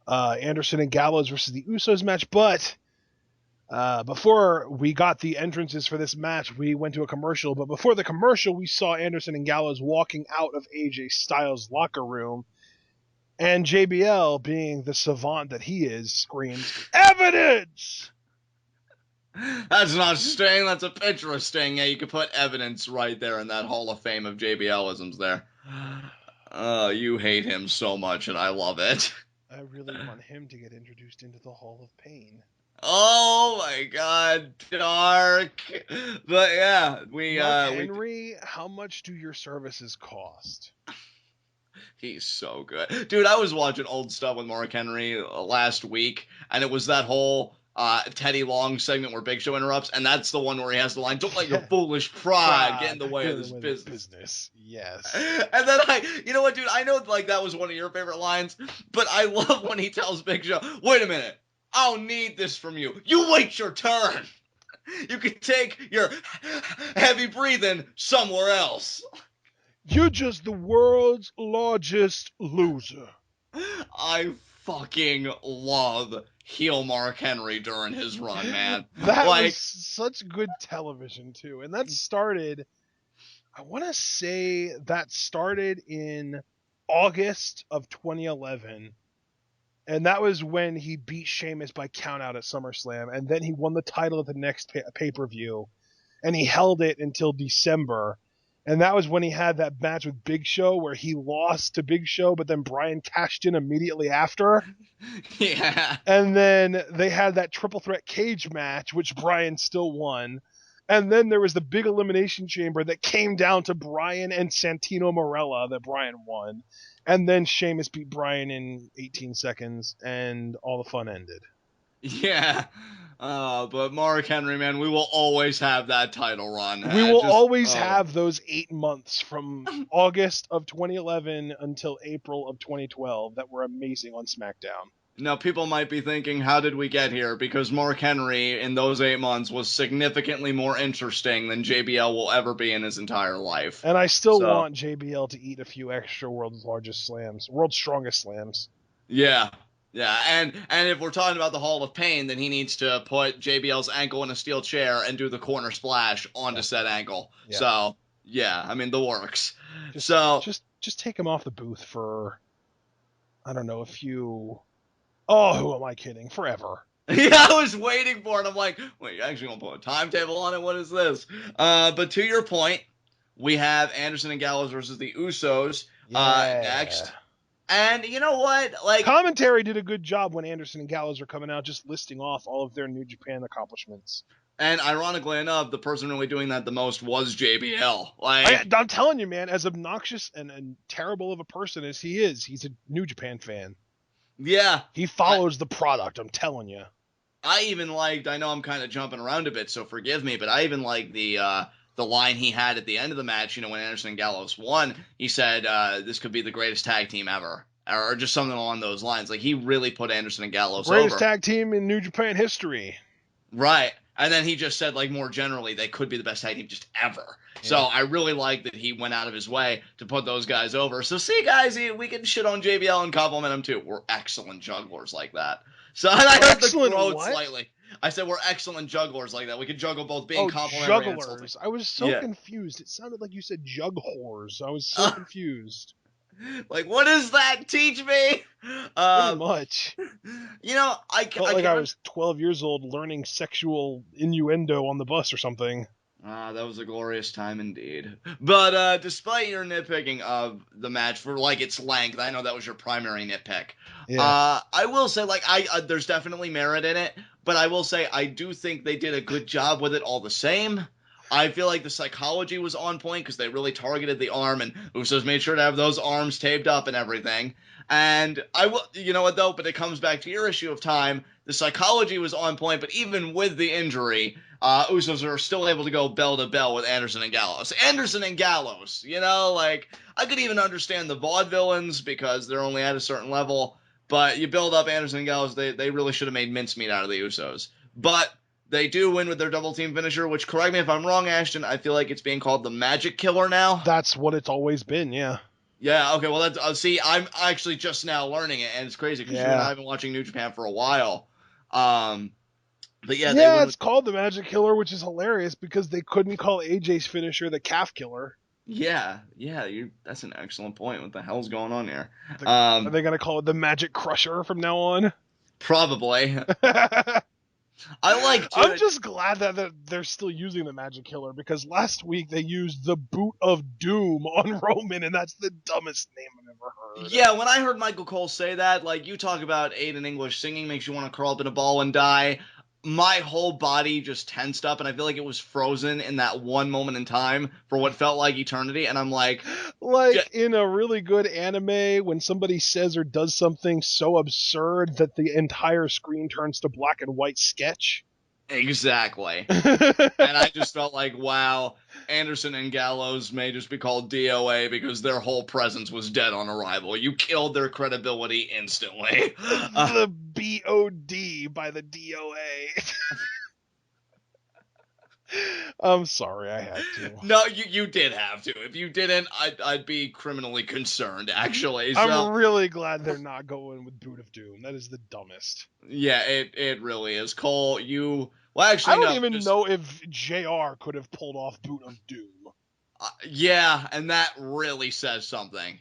Anderson and Gallows versus the Usos match, but before we got the entrances for this match, we went to a commercial, but before the commercial, we saw Anderson and Gallows walking out of AJ Styles' locker room, and JBL, being the savant that he is, screams, "Evidence!" That's not Sting, that's a picture of Sting. Yeah, you could put evidence right there in that Hall of Fame of JBL-isms there. You hate him so much, and I love it. I really want him to get introduced into the Hall of Pain. Oh my god, dark. But yeah, Mark Henry, how much do your services cost? He's so good. Dude, I was watching old stuff with Mark Henry last week, and it was that whole Teddy Long segment where Big Show interrupts, and that's the one where he has the line, "Don't let your foolish pride get in the way of this business." Yes. And then you know what, dude, I know like that was one of your favorite lines, but I love when he tells Big Show, "Wait a minute, I don't need this from you. You wait your turn. You can take your heavy breathing somewhere else." You're just the world's largest loser. I fucking love heel Mark Henry during his run, man. That was such good television, too. And that started, I want to say that started in August of 2011. And that was when he beat Sheamus by countout at SummerSlam. And then he won the title at the next pay-per-view. And he held it until December. And that was when he had that match with Big Show where he lost to Big Show, but then Bryan cashed in immediately after. Yeah. And then they had that triple threat cage match, which Bryan still won. And then there was the big elimination chamber that came down to Bryan and Santino Marella that Bryan won. And then Sheamus beat Bryan in 18 seconds, and all the fun ended. Yeah. But Mark Henry, man, we will always have that title run. We will always have those 8 months from August of 2011 until April of 2012 that were amazing on SmackDown. Now, people might be thinking, how did we get here? Because Mark Henry in those 8 months was significantly more interesting than JBL will ever be in his entire life. And I still want JBL to eat a few extra world's strongest slams. Yeah. Yeah, and if we're talking about the Hall of Pain, then he needs to put JBL's ankle in a steel chair and do the corner splash onto said ankle. Yeah. So, yeah, I mean, the works. Just take him off the booth for, I don't know, a few... Oh, who am I kidding? Forever. Yeah, I was waiting for it. I'm like, wait, you actually gonna put a timetable on it? What is this? But to your point, we have Anderson and Gallows versus the Usos next. And you know what? Like, commentary did a good job when Anderson and Gallows are coming out, just listing off all of their New Japan accomplishments. And ironically enough, the person really doing that the most was JBL. I'm telling you, man, as obnoxious and terrible of a person as he is, he's a New Japan fan. Yeah. He follows the product, I'm telling you. I even liked, I know I'm kind of jumping around a bit, so forgive me, but I even liked the line he had at the end of the match, you know, when Anderson and Gallows won. He said, this could be the greatest tag team ever. Or just something along those lines. Like, he really put Anderson and Gallows over. Greatest tag team in New Japan history. Right. And then he just said, like, more generally, they could be the best tag team just ever. Yeah. So I really like that he went out of his way to put those guys over. So see, guys, we can shit on JBL and compliment him, too. We're excellent jugglers like that. So and I heard the quote slightly. I said we're excellent jugglers like that. We can juggle both being complimentary and jugglers. I was so confused. It sounded like you said jug whores. I was so confused. Like, what does that teach me? Pretty much. You know, I was 12 years old learning sexual innuendo on the bus or something. That was a glorious time indeed. But despite your nitpicking of the match for like its length, I know that was your primary nitpick. Yeah. I will say, like, there's definitely merit in it, but I will say I do think they did a good job with it all the same. I feel like the psychology was on point because they really targeted the arm, and Usos made sure to have those arms taped up and everything. And I will, you know what though? But it comes back to your issue of time. The psychology was on point, but even with the injury, Usos are still able to go bell to bell with Anderson and Gallows. Anderson and Gallows, you know, like I could even understand the vaudevillains because they're only at a certain level. But you build up Anderson and Gallows, they really should have made mincemeat out of the Usos. But they do win with their double team finisher, which, correct me if I'm wrong, Ashton, I feel like it's being called the Magic Killer now. That's what it's always been, yeah. Yeah, okay, well, that's, see, I'm actually just now learning it, and it's crazy, because you and I have been watching New Japan for a while. But yeah, they went it's called the Magic Killer, which is hilarious because they couldn't call AJ's finisher the Calf Killer. Yeah, that's an excellent point. What the hell's going on here? Are they going to call it the Magic Crusher from now on? Probably. I'm just glad that they're still using the Magic Killer, because last week they used the Boot of Doom on Roman, and that's the dumbest name I've ever heard. Yeah, when I heard Michael Cole say that, like, you talk about Aiden English singing makes you want to curl up in a ball and die. My whole body just tensed up, and I feel like it was frozen in that one moment in time for what felt like eternity, and I'm like... in a really good anime, when somebody says or does something so absurd that the entire screen turns to black and white sketch. Exactly. And I just felt like, wow, Anderson and Gallows may just be called DOA because their whole presence was dead on arrival. You killed their credibility instantly. The BOD by the DOA. I'm sorry, I had to. No, you did have to. If you didn't, I'd be criminally concerned, actually. So, I'm really glad they're not going with Boot of Doom. That is the dumbest. Yeah, it really is. Cole, well, actually, I don't even know if JR could have pulled off Boot of Doom. Yeah, and that really says something.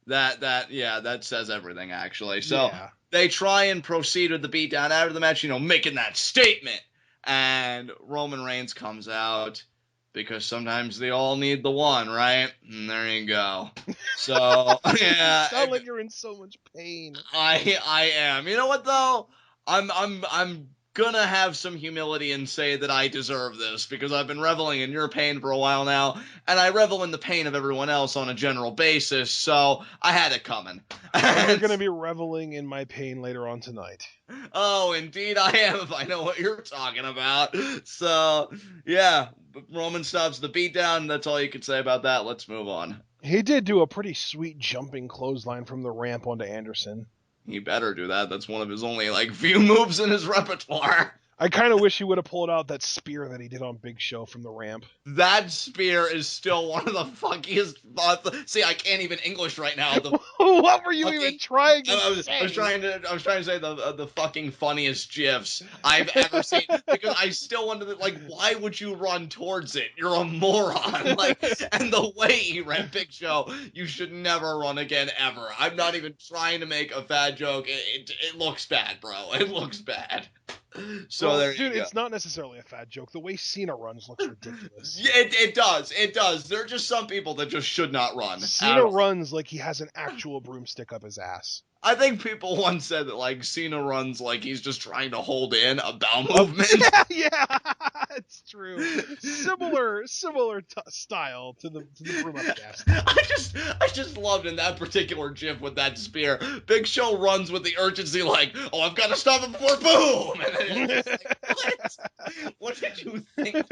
That says everything, actually. So They try and proceed with the beatdown after the match, making that statement. And Roman Reigns comes out because sometimes they all need the one, right? And there you go. So, yeah. Sound like you're in so much pain. I am. You know what, though? I'm gonna have some humility and say that I deserve this, because I've been reveling in your pain for a while now, and I revel in the pain of everyone else on a general basis, so I had it coming. You're gonna be reveling in my pain later on tonight. Oh, indeed I am, if I know what you're talking about. So, yeah, Roman stops the beatdown, that's all you can say about that. Let's move on. He did do a pretty sweet jumping clothesline from the ramp onto Anderson. He better do that. That's one of his only, few moves in his repertoire. I kind of wish he would have pulled out that spear that he did on Big Show from the ramp. That spear is still one of the funkiest... See, I can't even English right now. What were you even trying to say? I was trying to say the fucking funniest GIFs I've ever seen, because I still wonder, why would you run towards it? You're a moron. And the way he ran Big Show, you should never run again, ever. I'm not even trying to make a bad joke. It looks bad, bro. It looks bad. So well, there you dude, go. It's not necessarily a fat joke. The way Cena runs looks ridiculous. Yeah, it does. It does. There are just some people that just should not run. Cena runs like he has an actual broomstick up his ass. I think people once said that, Cena runs like he's just trying to hold in a bowel movement. Yeah, it's true. Similar style to the broom up gas. I just loved in that particular GIF with that spear. Big Show runs with the urgency, I've got to stop it before boom. And it's what? What did you think?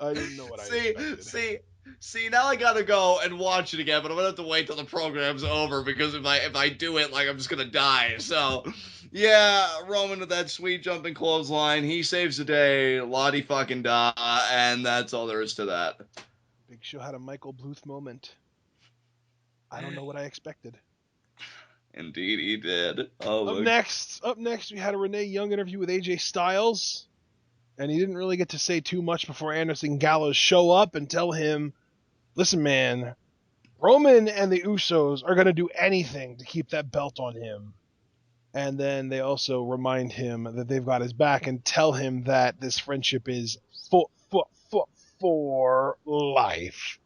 I didn't know what I expected. See, now I gotta go and watch it again, but I'm gonna have to wait till the program's over, because if I do it, I'm just gonna die. So, yeah, Roman with that sweet jumping clothesline, he saves the day, Lottie fucking da, and that's all there is to that. Big Show had a Michael Bluth moment. I don't know what I expected. Indeed, he did. Oh, Up next, we had a Renee Young interview with AJ Styles. And he didn't really get to say too much before Anderson and Gallows show up and tell him, listen, man, Roman and the Usos are going to do anything to keep that belt on him. And then they also remind him that they've got his back and tell him that this friendship is for life.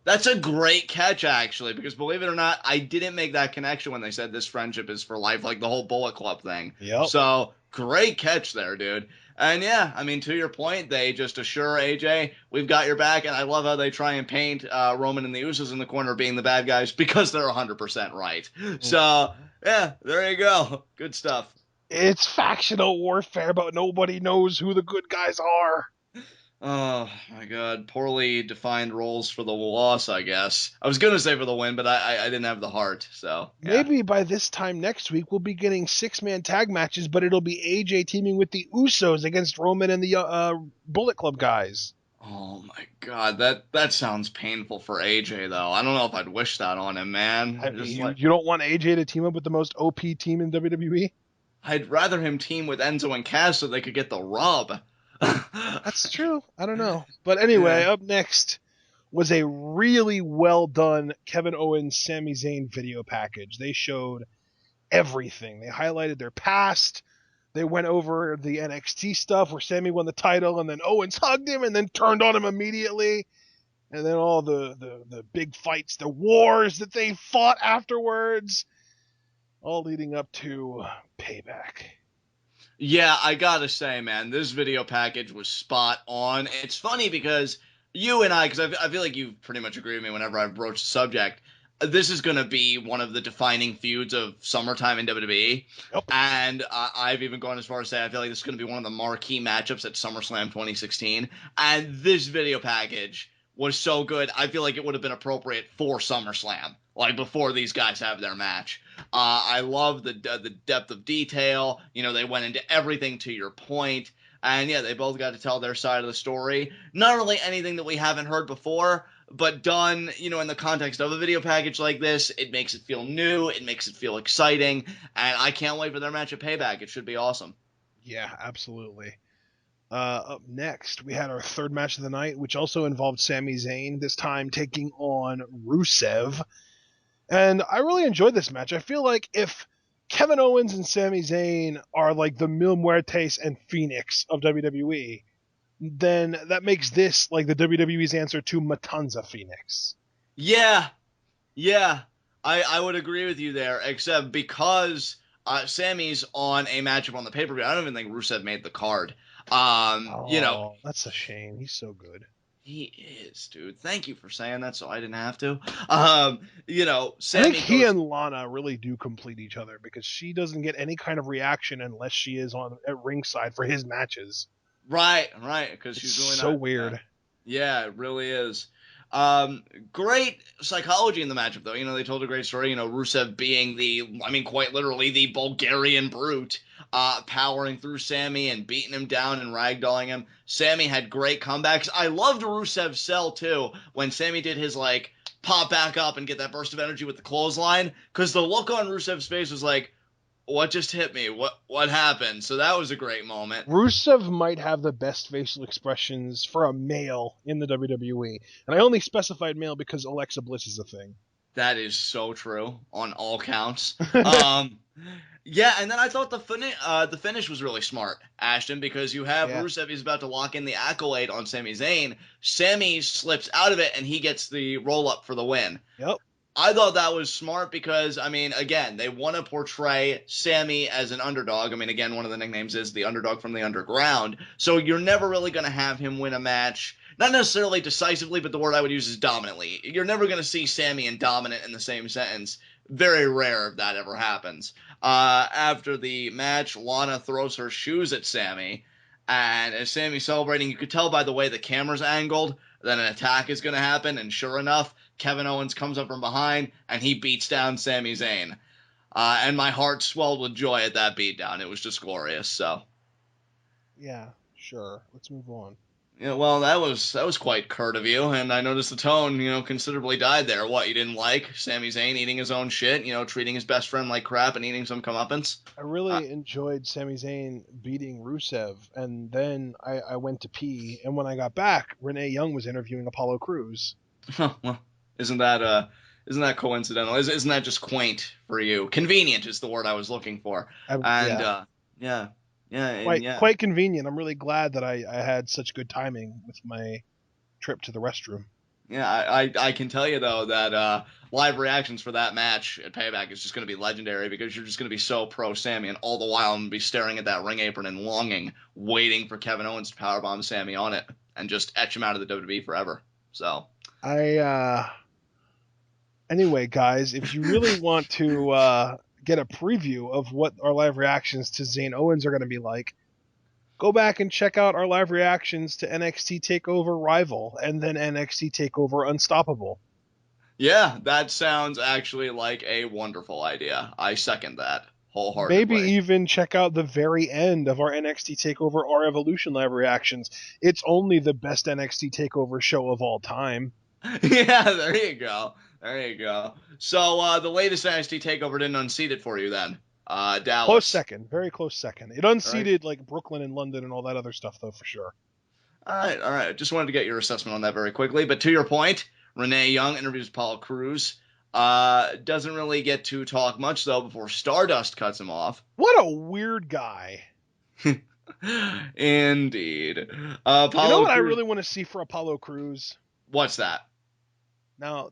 That's a great catch, actually, because believe it or not, I didn't make that connection when they said this friendship is for life, like the whole Bullet Club thing. Yep. So, great catch there, dude. And yeah, I mean, to your point, they just assure AJ, we've got your back, and I love how they try and paint Roman and the Usos in the corner being the bad guys, because they're 100% right. So, yeah, there you go. Good stuff. It's factional warfare, but nobody knows who the good guys are. Oh, my God. Poorly defined roles for the loss, I guess. I was going to say for the win, but I didn't have the heart, so. Yeah. Maybe by this time next week, we'll be getting 6-man tag matches, but it'll be AJ teaming with the Usos against Roman and the Bullet Club guys. Oh my God, that sounds painful for AJ though. I don't know if I'd wish that on him, I man. mean, Just you, like you don't want AJ to team up with the most OP team in WWE? I'd rather him team with Enzo and Cass so they could get the rub. That's true. I don't know. But anyway, Yeah. up next was a really well done Kevin Owens Sami Zayn video package. They showed everything. They highlighted their past. They went over the NXT stuff where Sami won the title and then Owens hugged him and then turned on him immediately. And then all the big fights, the wars that they fought afterwards, all leading up to Payback. Yeah, I gotta say, man, this video package was spot on. It's funny because you and I, because I feel like you pretty much agree with me whenever I broach the subject. This is going to be one of the defining feuds of summertime in WWE. Yep. And I've even gone as far as to say I feel like this is going to be one of the marquee matchups at SummerSlam 2016. And this video package was so good, I feel like it would have been appropriate for SummerSlam, like before these guys have their match. I love the depth of detail. You know, they went into everything to your point. And yeah, they both got to tell their side of the story. Not really anything that we haven't heard before, but done, you know, in the context of a video package like this, it makes it feel new, it makes it feel exciting, and I can't wait for their match at Payback. It should be awesome. Yeah, absolutely. Up next, we had our third match of the night, which also involved Sami Zayn, this time taking on Rusev. And I really enjoyed this match. I feel like if Kevin Owens and Sami Zayn are like the Mil Muertes and Phoenix of WWE, then that makes this like the WWE's answer to Matanza Phoenix. Yeah, yeah, I would agree with you there, except because Sammy's on a matchup on the pay-per-view, I don't even think Rusev made the card. You know, Oh, that's a shame. He's so good. he is, dude. Thank you for saying that so I didn't have to. You know, I think Sammy he goes and Lana really do complete each other because she doesn't get any kind of reaction unless she is on at ringside for his matches. right, because It's she's really so not. weird. Yeah, it really is. Great psychology in the matchup, though. You know, they told a great story. You know, Rusev being I mean, quite literally the Bulgarian brute, powering through Sammy and beating him down and ragdolling him. Sammy had great comebacks. I loved Rusev's sell, too, when Sammy did his, like, pop back up and get that burst of energy with the clothesline, because the look on Rusev's face was like, what just hit me? What happened? So that was a great moment. Rusev might have the best facial expressions for a male in the WWE. And I only specified male because Alexa Bliss is a thing. That is so true on all counts. Yeah, and then I thought the finish was really smart, Ashton, because you have Yeah. Rusev, he's about to lock in the accolade on Sami Zayn. Sami slips out of it, and he gets the roll up for the win. Yep. I thought that was smart because, I mean, again, they want to portray Sammy as an underdog. I mean, again, one of the nicknames is the underdog from the underground. So you're never really going to have him win a match. Not necessarily decisively, but the word I would use is dominantly. You're never going to see Sammy and dominant in the same sentence. Very rare if that ever happens. After the match, Lana throws her shoes at Sammy. And as Sammy's celebrating, you could tell by the way the camera's angled that an attack is going to happen. And sure enough, Kevin Owens comes up from behind, and he beats down Sami Zayn. And my heart swelled with joy at that beatdown. It was just glorious. So, Yeah, sure. Let's move on. yeah, well, that was quite curt of you, and I noticed the tone, you know, considerably died there. What, you didn't like Sami Zayn eating his own shit, you know, treating his best friend like crap and eating some comeuppance? I really enjoyed Sami Zayn beating Rusev, and then I went to pee, and when I got back, Renee Young was interviewing Apollo Crews. Well, isn't that coincidental? Isn't that just quaint for you? Convenient is the word I was looking for. And Yeah. yeah. Quite convenient. I'm really glad that I had such good timing with my trip to the restroom. Yeah, I can tell you though that live reactions for that match at Payback is just going to be legendary because you're just going to be so pro Sammy, and all the while I'm going to be staring at that ring apron and longing, waiting for Kevin Owens to powerbomb Sammy on it and just etch him out of the WWE forever. So Anyway, guys, if you really want to get a preview of what our live reactions to Zayn Owens are going to be like, go back and check out our live reactions to NXT TakeOver Rival and then NXT TakeOver Unstoppable. yeah, that sounds actually like a wonderful idea. I second that wholeheartedly. Maybe even check out the very end of our NXT TakeOver Our Evolution live reactions. It's only the best NXT TakeOver show of all time. Yeah, there you go. There you go. So the latest NXT TakeOver didn't unseat it for you then. Dallas. Close second. Very close second. It unseated like Brooklyn and London and all that other stuff, though, for sure. All right. Just wanted to get your assessment on that very quickly. But to your point, Renee Young interviews Apollo Crews. Doesn't really get to talk much, though, before Stardust cuts him off. What a weird guy. Indeed. You know what I Crews... really want to see for Apollo Crews? What's that? Now,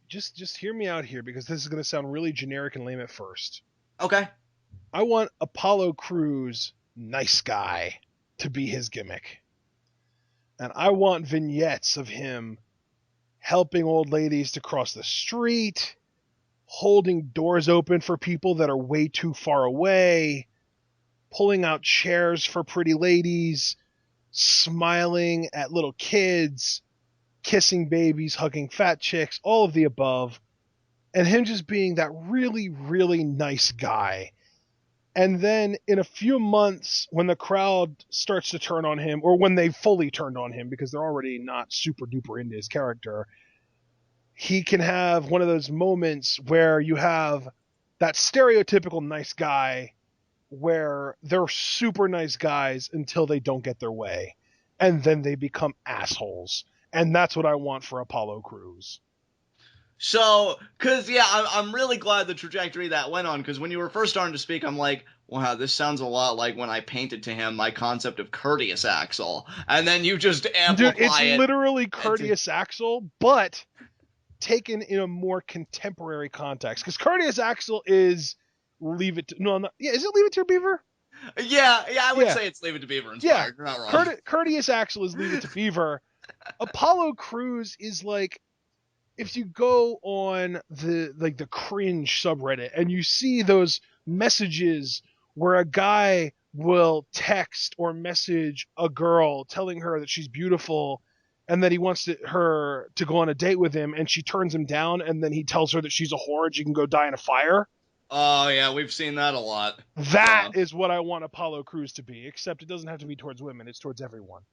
just hear me out here, because this is going to sound really generic and lame at first. Okay. I want Apollo Crews, nice guy, to be his gimmick. And I want vignettes of him helping old ladies to cross the street, holding doors open for people that are way too far away, pulling out chairs for pretty ladies, smiling at little kids, kissing babies, hugging fat chicks, all of the above, and him just being that really, really nice guy. And then in a few months, when the crowd starts to turn on him, or when they've fully turned on him, because they're already not super duper into his character, he can have one of those moments where you have that stereotypical nice guy where they're super nice guys until they don't get their way. And then they become assholes. And that's what I want for Apollo Crews. So, because, yeah, I'm really glad the trajectory that went on, because when you were first starting to speak, I'm like, wow, this sounds a lot like when I painted to him my concept of Courteous Axel, and then you just amplify Dude, it's literally Courteous Axel, but taken in a more contemporary context, because Courteous Axel is Leave It to... No, I'm not... Yeah, is it Leave It to Beaver? Yeah, I would say it's Leave It to Beaver inspired. Yeah. You're not wrong. Courteous Axel is Leave It to Beaver. Apollo Crews is like, if you go on the cringe subreddit and you see those messages where a guy will text or message a girl telling her that she's beautiful and that he wants her to go on a date with him, and she turns him down, and then he tells her that she's a whore and she can go die in a fire. Oh, yeah, we've seen that a lot. That is what I want Apollo Crews to be, except it doesn't have to be towards women, it's towards everyone.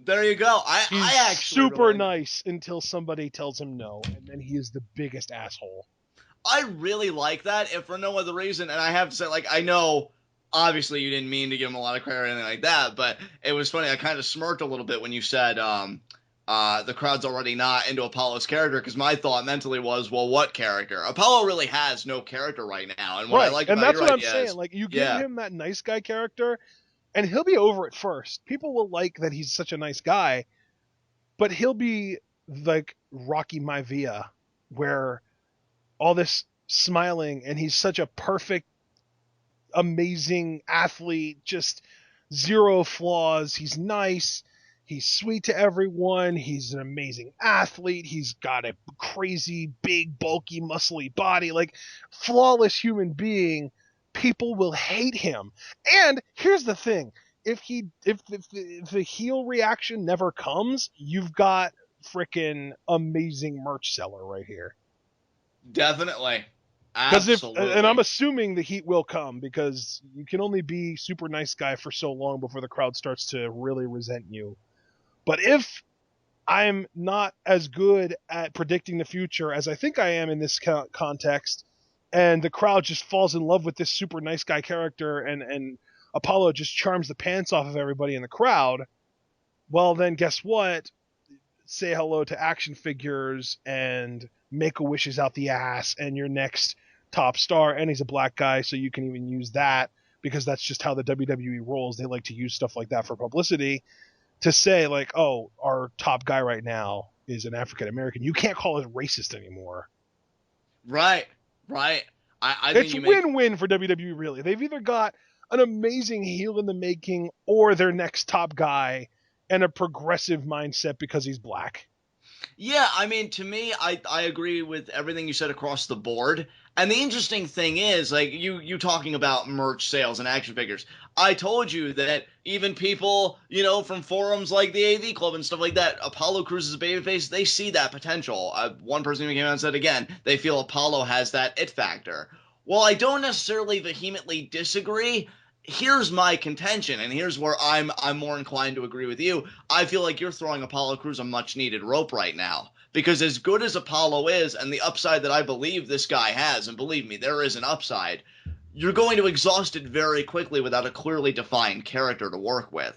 There you go. He's I actually super really... nice until somebody tells him no, and then he is the biggest asshole. I really like that, if for no other reason, and I have to say, like, I know, obviously you didn't mean to give him a lot of credit or anything like that, but it was funny, I kind of smirked a little bit when you said, the crowd's already not into Apollo's character, because my thought mentally was, well, what character? Apollo really has no character right now, and what I like about that's your what I'm idea saying. is, like, you give him that nice guy character, and he'll be over it first. People will like that he's such a nice guy, but he'll be like Rocky Maivia, where all this smiling, and he's such a perfect, amazing athlete, just zero flaws. He's nice. He's sweet to everyone. He's an amazing athlete. He's got a crazy, big, bulky, muscly body. Like, flawless human being. People will hate him. And here's the thing. If the heel reaction never comes, you've got frickin' amazing merch seller right here. Definitely. Absolutely. And I'm assuming the heat will come, because you can only be super nice guy for so long before the crowd starts to really resent you. But if I'm not as good at predicting the future as I think I am in this context, and the crowd just falls in love with this super nice guy character, and Apollo just charms the pants off of everybody in the crowd, well, then guess what? Say hello to action figures and Make-A-Wishes out the ass and your next top star, and he's a black guy, so you can even use that, because that's just how the WWE rolls. They like to use stuff like that for publicity, to say, like, oh, our top guy right now is an African American. You can't call it racist anymore. Right. I think it's win-win for WWE, really. They've either got an amazing heel in the making, or their next top guy, and a progressive mindset because he's black. Yeah, I mean, to me, I agree with everything you said across the board. And the interesting thing is, like, you talking about merch sales and action figures. I told you that even people, from forums like the AV Club and stuff like that, Apollo Crews is a babyface, they see that potential. One person who came out and said, again, they feel Apollo has that it factor. While I don't necessarily vehemently disagree, here's my contention, and here's where I'm more inclined to agree with you. I feel like you're throwing Apollo Crews a much-needed rope right now. Because as good as Apollo is, and the upside that I believe this guy has, and believe me, there is an upside, you're going to exhaust it very quickly without a clearly defined character to work with.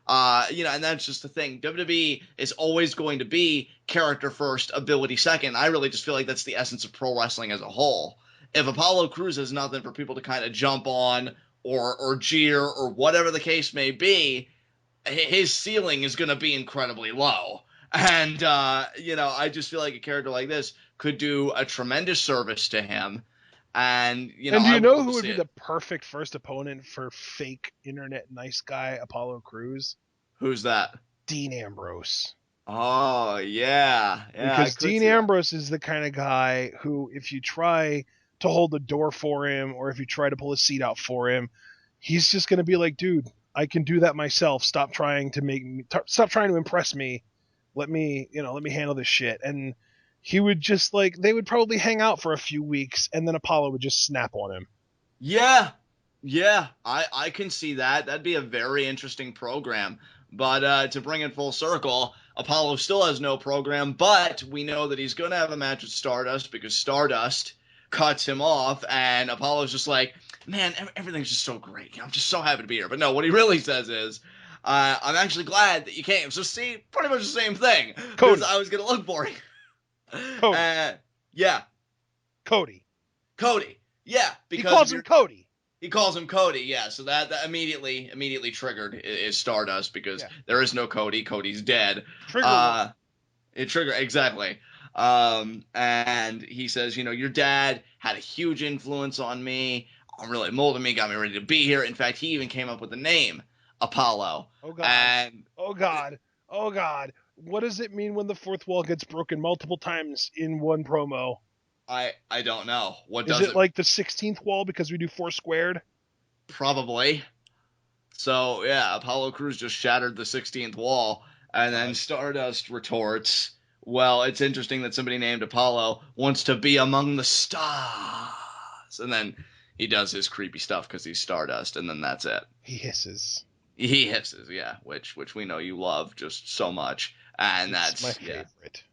And that's just the thing. WWE is always going to be character first, ability second. I really just feel like that's the essence of pro wrestling as a whole. If Apollo Crews has nothing for people to kind of jump on or jeer or whatever the case may be, his ceiling is going to be incredibly low. And, I just feel like a character like this could do a tremendous service to him. And, do you know who would be the perfect first opponent for fake internet nice guy Apollo Crews? Who's that? Dean Ambrose. Oh, yeah. Because Dean Ambrose is the kind of guy who, if you try to hold the door for him or if you try to pull a seat out for him, he's just going to be like, dude, I can do that myself. Stop trying to impress me. Let me handle this shit. And he would just they would probably hang out for a few weeks and then Apollo would just snap on him. Yeah, I can see that. That'd be a very interesting program. But to bring it full circle, Apollo still has no program, but we know that he's going to have a match with Stardust because Stardust cuts him off, and Apollo's just like, man, everything's just so great. I'm just so happy to be here. But no, what he really says is, I'm actually glad that you came. So see, pretty much the same thing. Because I was going to look for you. Cody. Yeah. Cody. Yeah. Because he calls him Cody. He calls him Cody, yeah. So that immediately triggered is Stardust because there is no Cody. Cody's dead. It triggered, exactly. And he says, your dad had a huge influence on me. Really molded me, got me ready to be here. In fact, he even came up with the name Apollo. Oh God. Oh God. What does it mean when the fourth wall gets broken multiple times in one promo? I don't know. What does it? Is it like the 16th wall because we do 4 squared? Probably. So, yeah, Apollo Crews just shattered the 16th wall, and then Stardust retorts, well, it's interesting that somebody named Apollo wants to be among the stars. And then he does his creepy stuff because he's Stardust, and then that's it. He hisses, yeah, which we know you love just so much. And that's my favorite.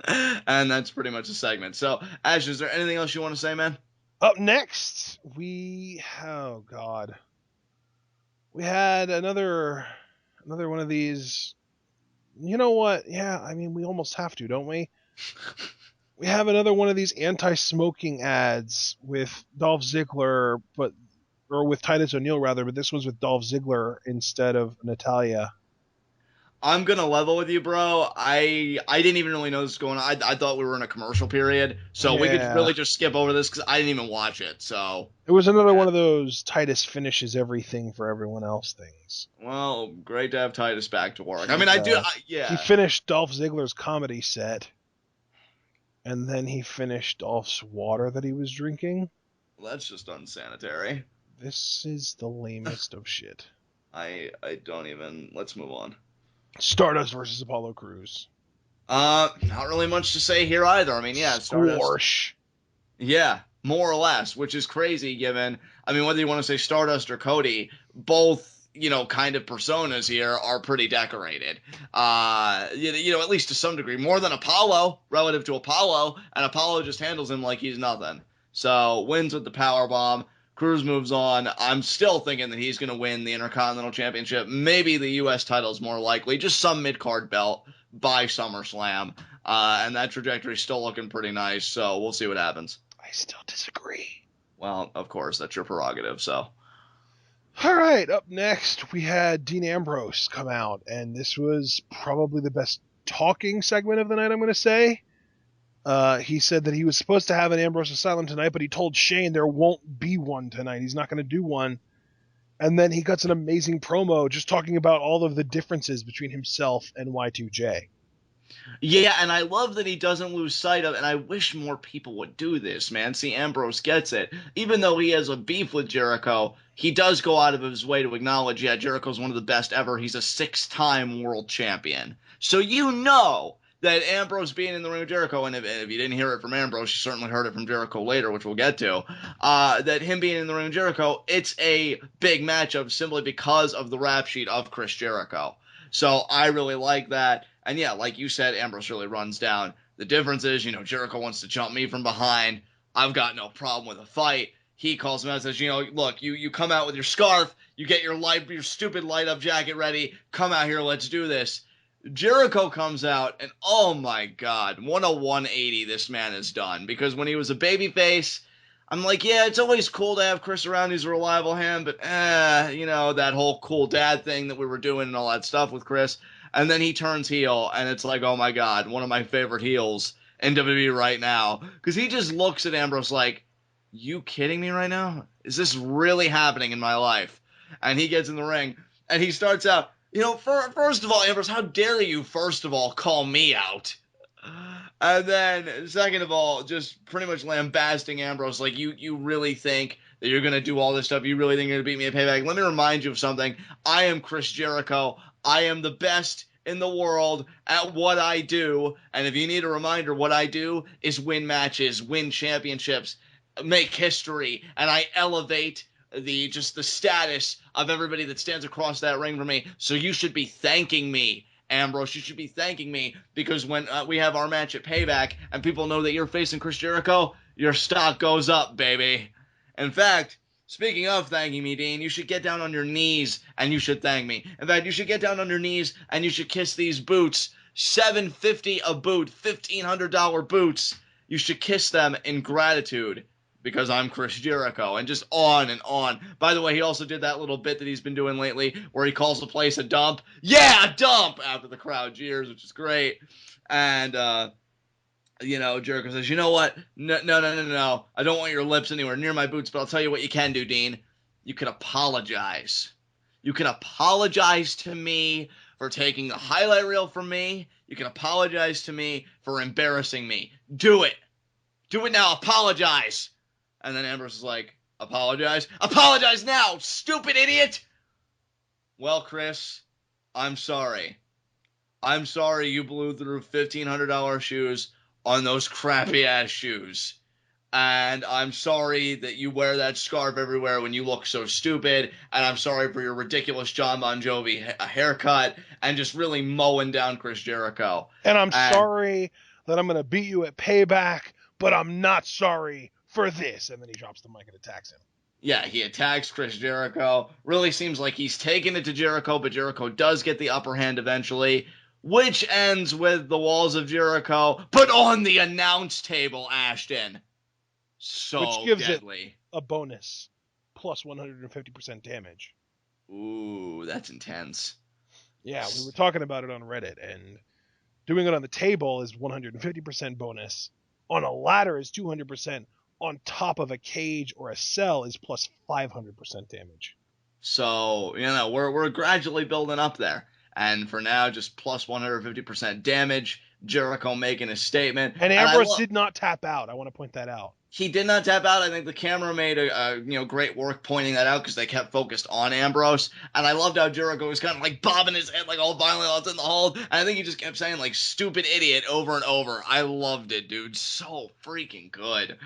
And that's pretty much the segment. So, Ash, is there anything else you want to say, man? Up next, we had another one of these. You know what? Yeah, I mean, we almost have to, don't we? We have another one of these anti-smoking ads with Dolph Ziggler, or with Titus O'Neil rather, but this was with Dolph Ziggler instead of Natalya. I'm going to level with you, bro. I didn't even really know this was going on. I thought we were in a commercial period, so we could really just skip over this because I didn't even watch it. So it was another one of those Titus finishes everything for everyone else things. Well, great to have Titus back to work. I mean, He finished Dolph Ziggler's comedy set, and then he finished Dolph's water that he was drinking. Well, that's just unsanitary. This is the lamest of shit. I don't even... Let's move on. Stardust versus Apollo Crews. Not really much to say here either. I mean, yeah, Squash. Yeah, more or less, which is crazy given, I mean, whether you want to say Stardust or Cody, both, kind of personas here are pretty decorated. At least to some degree, more than Apollo, relative to Apollo, and Apollo just handles him like he's nothing. So, wins with the powerbomb. Crews moves on. I'm still thinking that he's going to win the Intercontinental Championship. Maybe the U.S. title is more likely. Just some mid-card belt by SummerSlam. And that trajectory is still looking pretty nice, so we'll see what happens. I still disagree. Well, of course, that's your prerogative, so. All right, up next, we had Dean Ambrose come out, and this was probably the best talking segment of the night, I'm going to say. He said that he was supposed to have an Ambrose Asylum tonight, but he told Shane there won't be one tonight. He's not going to do one. And then he cuts an amazing promo just talking about all of the differences between himself and Y2J. Yeah, and I love that he doesn't lose sight of, and I wish more people would do this, man. See, Ambrose gets it. Even though he has a beef with Jericho, he does go out of his way to acknowledge, yeah, Jericho's one of the best ever. He's a 6-time world champion. So that Ambrose being in the ring with Jericho, and if you didn't hear it from Ambrose, you certainly heard it from Jericho later, which we'll get to, that him being in the ring with Jericho, it's a big matchup simply because of the rap sheet of Chris Jericho. So I really like that. And yeah, like you said, Ambrose really runs down. The difference is, Jericho wants to jump me from behind. I've got no problem with a fight. He calls him out and says, look, you come out with your scarf, you get your stupid light up jacket ready, come out here, let's do this. Jericho comes out, and oh my god, what a 180 this man has done. Because when he was a babyface, I'm like, yeah, it's always cool to have Chris around, he's a reliable hand, but that whole cool dad thing that we were doing and all that stuff with Chris. And then he turns heel, and it's like, oh my god, one of my favorite heels in WWE right now. Because he just looks at Ambrose like, you kidding me right now? Is this really happening in my life? And he gets in the ring, and he starts out, first of all, Ambrose, how dare you, first of all, call me out? And then, second of all, just pretty much lambasting Ambrose, like, you really think that you're going to do all this stuff? You really think you're going to beat me at Payback? Let me remind you of something. I am Chris Jericho. I am the best in the world at what I do. And if you need a reminder, what I do is win matches, win championships, make history, and I elevate the status of everybody that stands across that ring from me. So you should be thanking me, Ambrose. You should be thanking me, because when we have our match at Payback and people know that you're facing Chris Jericho, your stock goes up, baby. In fact, speaking of thanking me, Dean, you should get down on your knees and you should thank me. In fact, you should get down on your knees and you should kiss these boots. $750 a boot, $1,500 boots. You should kiss them in gratitude, because I'm Chris Jericho, and just on and on. By the way, he also did that little bit that he's been doing lately where he calls the place a dump. Yeah, a dump! After the crowd jeers, which is great. And, Jericho says, you know what? No. I don't want your lips anywhere near my boots, but I'll tell you what you can do, Dean. You can apologize. You can apologize to me for taking the highlight reel from me. You can apologize to me for embarrassing me. Do it. Do it now. Apologize. And then Ambrose is like, apologize? Apologize now, stupid idiot! Well, Chris, I'm sorry. I'm sorry you blew through $1,500 shoes on those crappy-ass shoes. And I'm sorry that you wear that scarf everywhere when you look so stupid. And I'm sorry for your ridiculous John Bon Jovi haircut and just really mowing down Chris Jericho. And I'm sorry that I'm going to beat you at Payback, but I'm not sorry for this. And then he drops the mic and attacks him. Yeah, he attacks Chris Jericho. Really seems like he's taking it to Jericho, but Jericho does get the upper hand eventually, which ends with the walls of Jericho put on the announce table, Ashton. So which gives deadly. It a bonus, plus 150% damage. Ooh, that's intense. Yeah, we were talking about it on Reddit, and doing it on the table is 150% bonus. On a ladder is 200%. On top of a cage or a cell is plus 500% damage. So, we're gradually building up there. And for now, just plus 150% damage. Jericho making a statement. And Ambrose did not tap out. I want to point that out. He did not tap out. I think the camera made a great work pointing that out, because they kept focused on Ambrose. And I loved how Jericho was kind of like bobbing his head like all violently while it's in the hold. And I think he just kept saying like stupid idiot over and over. I loved it, dude. So freaking good.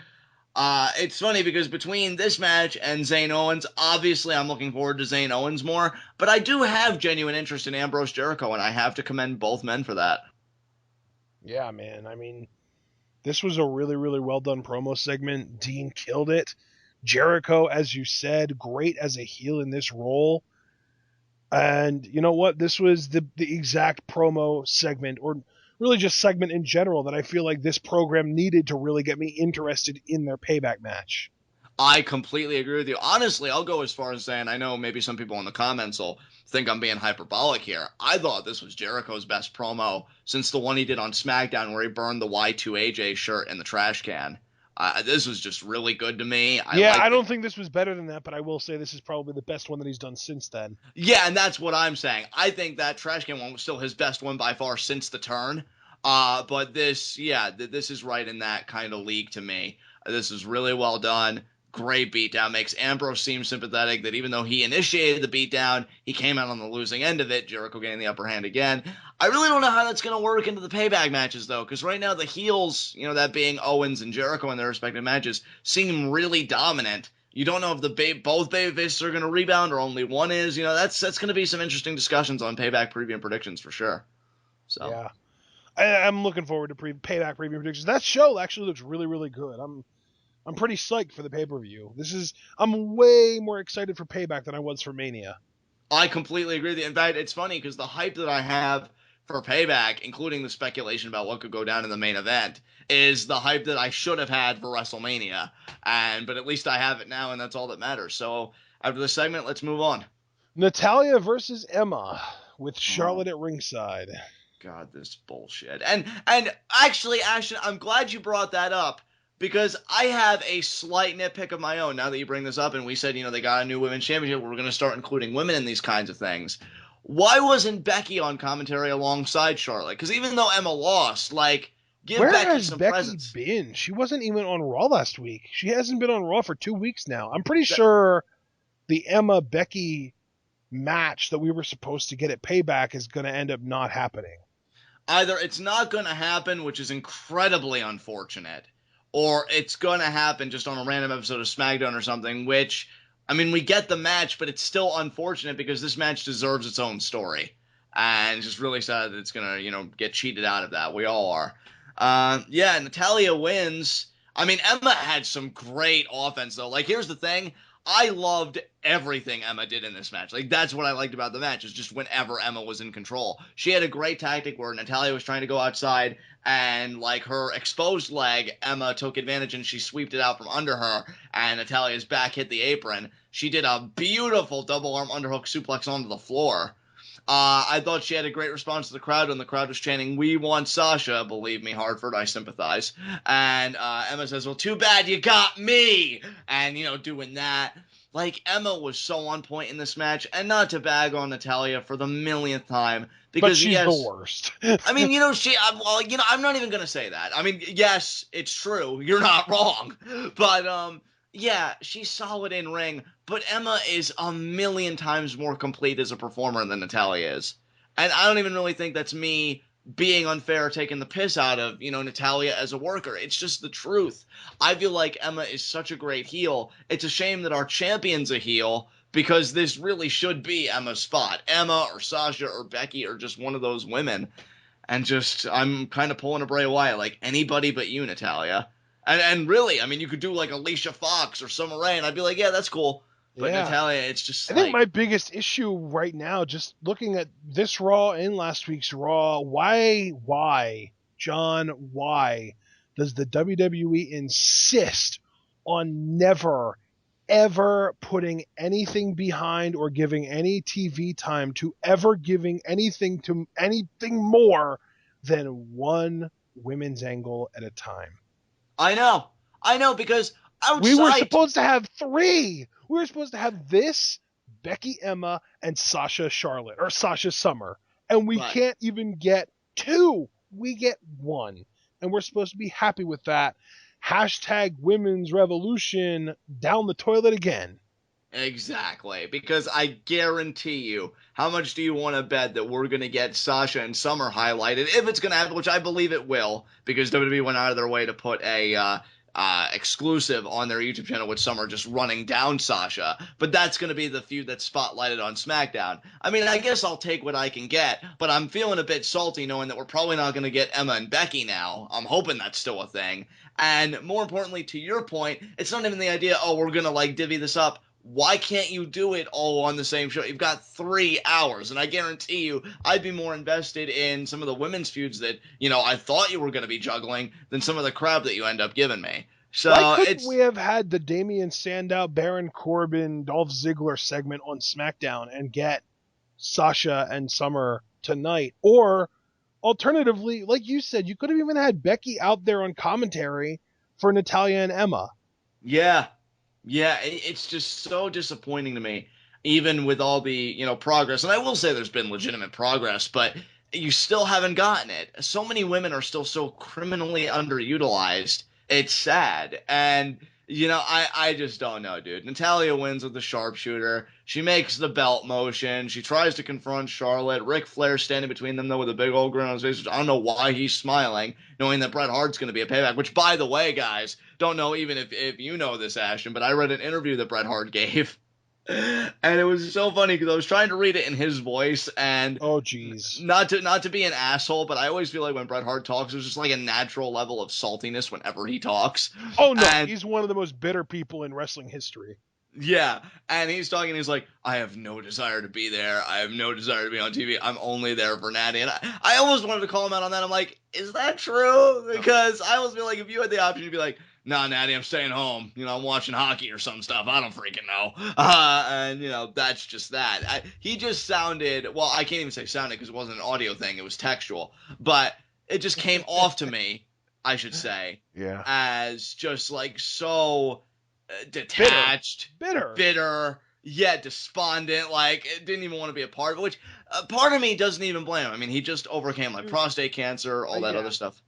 It's funny because between this match and Zayn Owens, obviously I'm looking forward to Zayn Owens more, but I do have genuine interest in Ambrose Jericho, and I have to commend both men for that. Yeah, man. I mean, this was a really, really well done promo segment. Dean killed it. Jericho, as you said, great as a heel in this role. And you know what? This was the exact promo segment, or really just segment in general, that I feel like this program needed to really get me interested in their Payback match. I completely agree with you. Honestly, I'll go as far as saying, I know maybe some people in the comments will think I'm being hyperbolic here. I thought this was Jericho's best promo since the one he did on SmackDown where he burned the Y2AJ shirt in the trash can. This was just really good to me. I don't think this was better than that, but I will say this is probably the best one that he's done since then. Yeah, and that's what I'm saying. I think that trash can one was still his best one by far since the turn. But this is right in that kind of league to me. This is really well done. great beatdown. Makes Ambrose seem sympathetic that even though he initiated the beatdown, he came out on the losing end of it. Jericho getting the upper hand again. I really don't know how that's going to work into the Payback matches, though, because right now the heels, that being Owens and Jericho in their respective matches, seem really dominant. You don't know if both babyfaces are going to rebound or only one is. That's going to be some interesting discussions on Payback preview and predictions for sure. So yeah, I'm looking forward to Payback preview predictions. That show actually looks really, really good. I'm pretty psyched for the pay-per-view. I'm way more excited for Payback than I was for Mania. I completely agree with you. In fact, it's funny because the hype that I have for Payback, including the speculation about what could go down in the main event, is the hype that I should have had for WrestleMania. But at least I have it now, and that's all that matters. So after this segment, let's move on. Natalya versus Emma with Charlotte at ringside. God, this bullshit. And actually, Ashton, I'm glad you brought that up because I have a slight nitpick of my own now that you bring this up. And we said, they got a new women's championship. We're going to start including women in these kinds of things. Why wasn't Becky on commentary alongside Charlotte? Because even though Emma lost, give Where Becky has some Becky presence. been? She wasn't even on Raw last week. She hasn't been on Raw for 2 weeks now. I'm pretty sure the Emma-Becky match that we were supposed to get at Payback is going to end up not happening. Either it's not going to happen, which is incredibly unfortunate, or it's going to happen just on a random episode of SmackDown or something, which, we get the match, but it's still unfortunate because this match deserves its own story. And it's just really sad that it's going to, get cheated out of that. We all are. Natalya wins. Emma had some great offense, though. Here's the thing. I loved everything Emma did in this match. That's what I liked about the match, is just whenever Emma was in control. She had a great tactic where Natalya was trying to go outside, and, her exposed leg, Emma took advantage and she sweeped it out from under her, and Natalya's back hit the apron. She did a beautiful double arm underhook suplex onto the floor. I thought she had a great response to the crowd when the crowd was chanting, "We want Sasha." Believe me, Hartford, I sympathize. And Emma says, "Well, too bad you got me." And, doing that. Emma was so on point in this match. And not to bag on Natalya for the millionth time. Because, but she's the worst. I'm not even going to say that. Yes, it's true. You're not wrong. But, yeah, she's solid in ring, but Emma is a million times more complete as a performer than Natalya is. And I don't even really think that's me being unfair, taking the piss out of, Natalya as a worker. It's just the truth. I feel like Emma is such a great heel. It's a shame that our champion's a heel, because this really should be Emma's spot. Emma or Sasha or Becky or just one of those women. And I'm kind of pulling a Bray Wyatt, anybody but you, Natalya. And really, you could do Alicia Fox or Summer Rae, and I'd be like, yeah, that's cool. But yeah. Natalya, it's just I think my biggest issue right now, just looking at this Raw and last week's Raw, why, John, why does the WWE insist on never, ever putting anything behind or giving any TV time to ever giving anything more than one women's angle at a time? I know, because outside... We were supposed to have 3. We were supposed to have this, Becky, Emma, and Sasha Charlotte, or Sasha Summer. And we can't even get 2. We get 1. And we're supposed to be happy with that. Hashtag women's revolution down the toilet again. Exactly, because I guarantee you, how much do you want to bet that we're going to get Sasha and Summer highlighted, if it's going to happen, which I believe it will, because WWE went out of their way to put a exclusive on their YouTube channel with Summer just running down Sasha, but that's going to be the feud that's spotlighted on SmackDown. I guess I'll take what I can get, but I'm feeling a bit salty knowing that we're probably not going to get Emma and Becky now. I'm hoping that's still a thing. And more importantly, to your point, it's not even the idea, we're going to divvy this up. Why can't you do it all on the same show? You've got 3 hours, and I guarantee you I'd be more invested in some of the women's feuds that, I thought you were going to be juggling than some of the crap that you end up giving me. So why couldn't we have had the Damian Sandow, Baron Corbin, Dolph Ziggler segment on SmackDown and get Sasha and Summer tonight? Or alternatively, like you said, you could have even had Becky out there on commentary for Natalya and Emma. Yeah, it's just so disappointing to me, even with all the, progress. And I will say there's been legitimate progress, but you still haven't gotten it. So many women are still so criminally underutilized. It's sad. And You know, I just don't know, dude. Natalya wins with the sharpshooter. She makes the belt motion. She tries to confront Charlotte. Ric Flair standing between them, though, with a big old grin on his face. Which I don't know why he's smiling, knowing that Bret Hart's going to be a payback. Which, by the way, guys, don't know even if you know this, Ashton, but I read an interview that Bret Hart gave. And it was so funny because I was trying to read it in his voice, and oh geez, not to be an asshole, but I always feel like when Bret Hart talks, there's just like a natural level of saltiness whenever he talks. Oh no, and, he's one of the most bitter people in wrestling history. Yeah, and he's talking, he's like, I have no desire to be there. I have no desire to be on TV. I'm only there for Natty. And I almost wanted to call him out on that. I'm like, is that true? Because I always feel like if you had the option, you'd be like, nah, Natty, I'm staying home. You know, I'm watching hockey or some stuff. I don't freaking know. And, you know, that's just that. He just sounded, well, I can't even say sounded because it wasn't an audio thing. It was textual. But it just came off to me, I should say, as just like so detached, bitter, yet despondent. Like, it didn't even want to be a part of it, which part of me doesn't even blame him. I mean, he just overcame like prostate cancer, all that other stuff.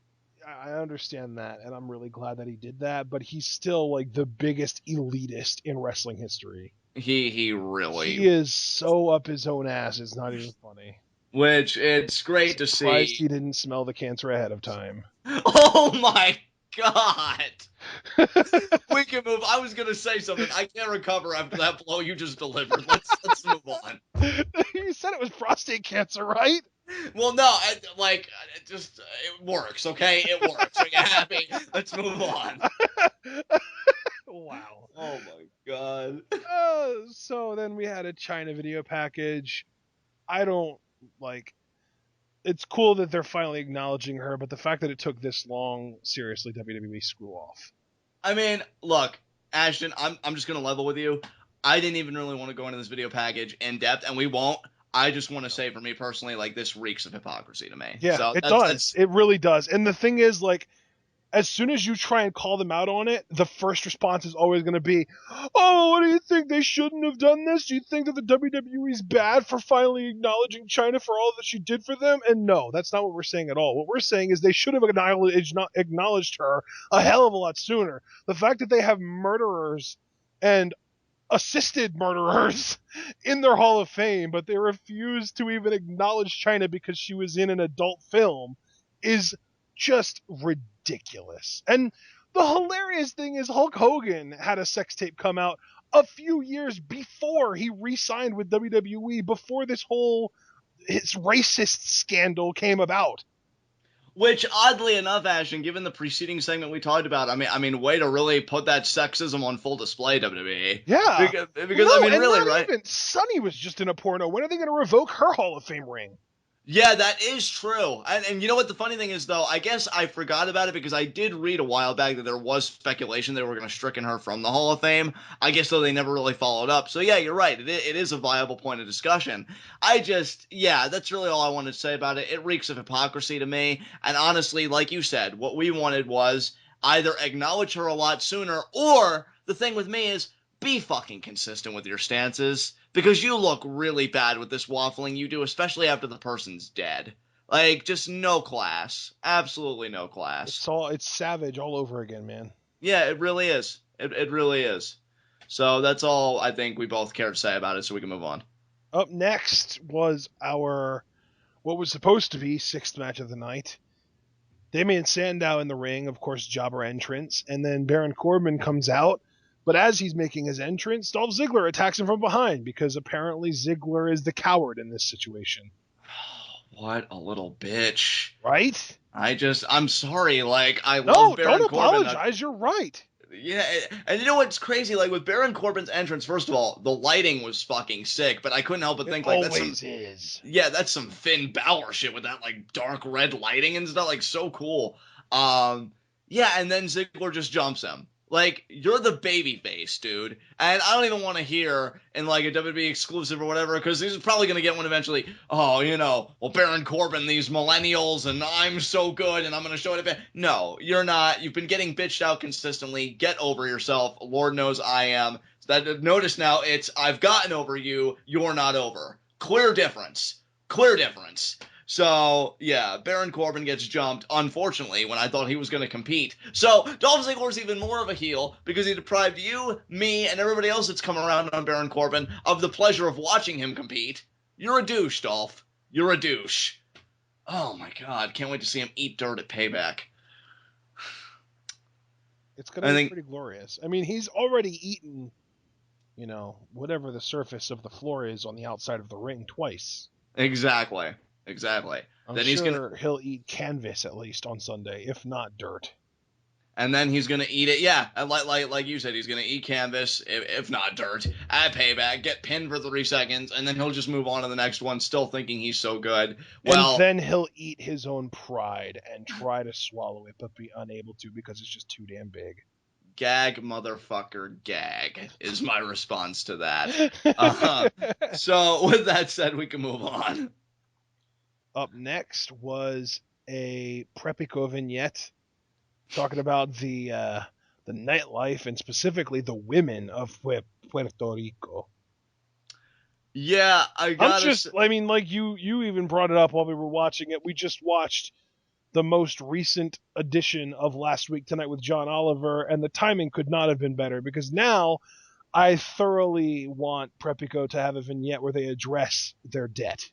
I understand that, and I'm really glad that he did that, but he's still like the biggest elitist in wrestling history. He really, he is so up his own ass, it's not even funny. Which it's great to see. He didn't smell the cancer ahead of time. Oh my God. We can move. I was gonna say something. I can't recover after that blow you just delivered. Let's move on. You said it was prostate cancer, right? Well, no, it works, okay? It works. Are you happy? Let's move on. Wow. Oh my God. So then we had a China video package. I don't like. It's cool that they're finally acknowledging her, but the fact that it took this long, seriously, WWE, screw off. I mean, look, Ashton, I'm just gonna level with you. I didn't even really want to go into this video package in depth, and we won't. I just want to say, for me personally, like, this reeks of hypocrisy to me. Yeah, so it does. It really does. And the thing is, like, as soon as you try and call them out on it, the first response is always going to be, oh, what do you think? They shouldn't have done this? Do you think that the WWE is bad for finally acknowledging China for all that she did for them? And no, that's not what we're saying at all. What we're saying is they should have acknowledged her a hell of a lot sooner. The fact that they have murderers and assisted murderers in their Hall of Fame, but they refuse to even acknowledge China because she was in an adult film is just ridiculous. And the hilarious thing is Hulk Hogan had a sex tape come out a few years before he re-signed with WWE, before his racist scandal came about. Which, oddly enough, Ashton, given the preceding segment we talked about, I mean, way to really put that sexism on full display, WWE. Yeah. Because no, I mean, really, right? Even Sunny was just in a porno. When are they going to revoke her Hall of Fame ring? Yeah, that is true. And you know what the funny thing is, though? I guess I forgot about it because I did read a while back that there was speculation they were going to stricken her from the Hall of Fame. I guess, though, they never really followed up. So, yeah, you're right. It is a viable point of discussion. That's really all I wanted to say about it. It reeks of hypocrisy to me. And honestly, like you said, what we wanted was either acknowledge her a lot sooner, or the thing with me is be fucking consistent with your stances. Because you look really bad with this waffling you do, especially after the person's dead. Like, just no class. Absolutely no class. It's savage all over again, man. Yeah, it really is. It really is. So that's all I think we both care to say about it, so we can move on. Up next was what was supposed to be sixth match of the night. Damian Sandow in the ring, of course, jobber entrance, and then Baron Corbin comes out. But as he's making his entrance, Dolph Ziggler attacks him from behind because apparently Ziggler is the coward in this situation. What a little bitch. Right? I'm sorry. Like, I love Baron Corbin. No, don't apologize. You're right. Yeah, and you know what's crazy? Like, with Baron Corbin's entrance, first of all, the lighting was fucking sick, but I couldn't help but think, like, that's some Finn Balor shit with that, like, dark red lighting and stuff. Like, so cool. Yeah, and then Ziggler just jumps him. Like, you're the babyface, dude. And I don't even want to hear in, like, a WWE exclusive or whatever, because he's probably going to get one eventually. Oh, well, Baron Corbin, these millennials, and I'm so good, and I'm going to show it. No, you're not. You've been getting bitched out consistently. Get over yourself. Lord knows I am. Notice now, it's I've gotten over you. You're not over. Clear difference. So, yeah, Baron Corbin gets jumped, unfortunately, when I thought he was going to compete. So, Dolph Ziggler's even more of a heel because he deprived you, me, and everybody else that's come around on Baron Corbin of the pleasure of watching him compete. You're a douche, Dolph. You're a douche. Oh my god, can't wait to see him eat dirt at Payback. It's going to be pretty glorious. I mean, he's already eaten, whatever the surface of the floor is on the outside of the ring twice. Exactly. I'm Then sure he'll eat canvas at least on Sunday, if not dirt. And then he's going to eat it, yeah, like you said, he's going to eat canvas, if not dirt, at Payback, get pinned for 3 seconds, and then he'll just move on to the next one, still thinking he's so good. Well, and then he'll eat his own pride and try to swallow it, but be unable to because it's just too damn big. Gag, motherfucker, gag, is my response to that. So, with that said, we can move on. Up next was a Prepico vignette talking about the nightlife and specifically the women of Puerto Rico. Yeah, like you even brought it up while we were watching it. We just watched the most recent edition of Last Week Tonight with John Oliver, and the timing could not have been better because now I thoroughly want Prepico to have a vignette where they address their debt.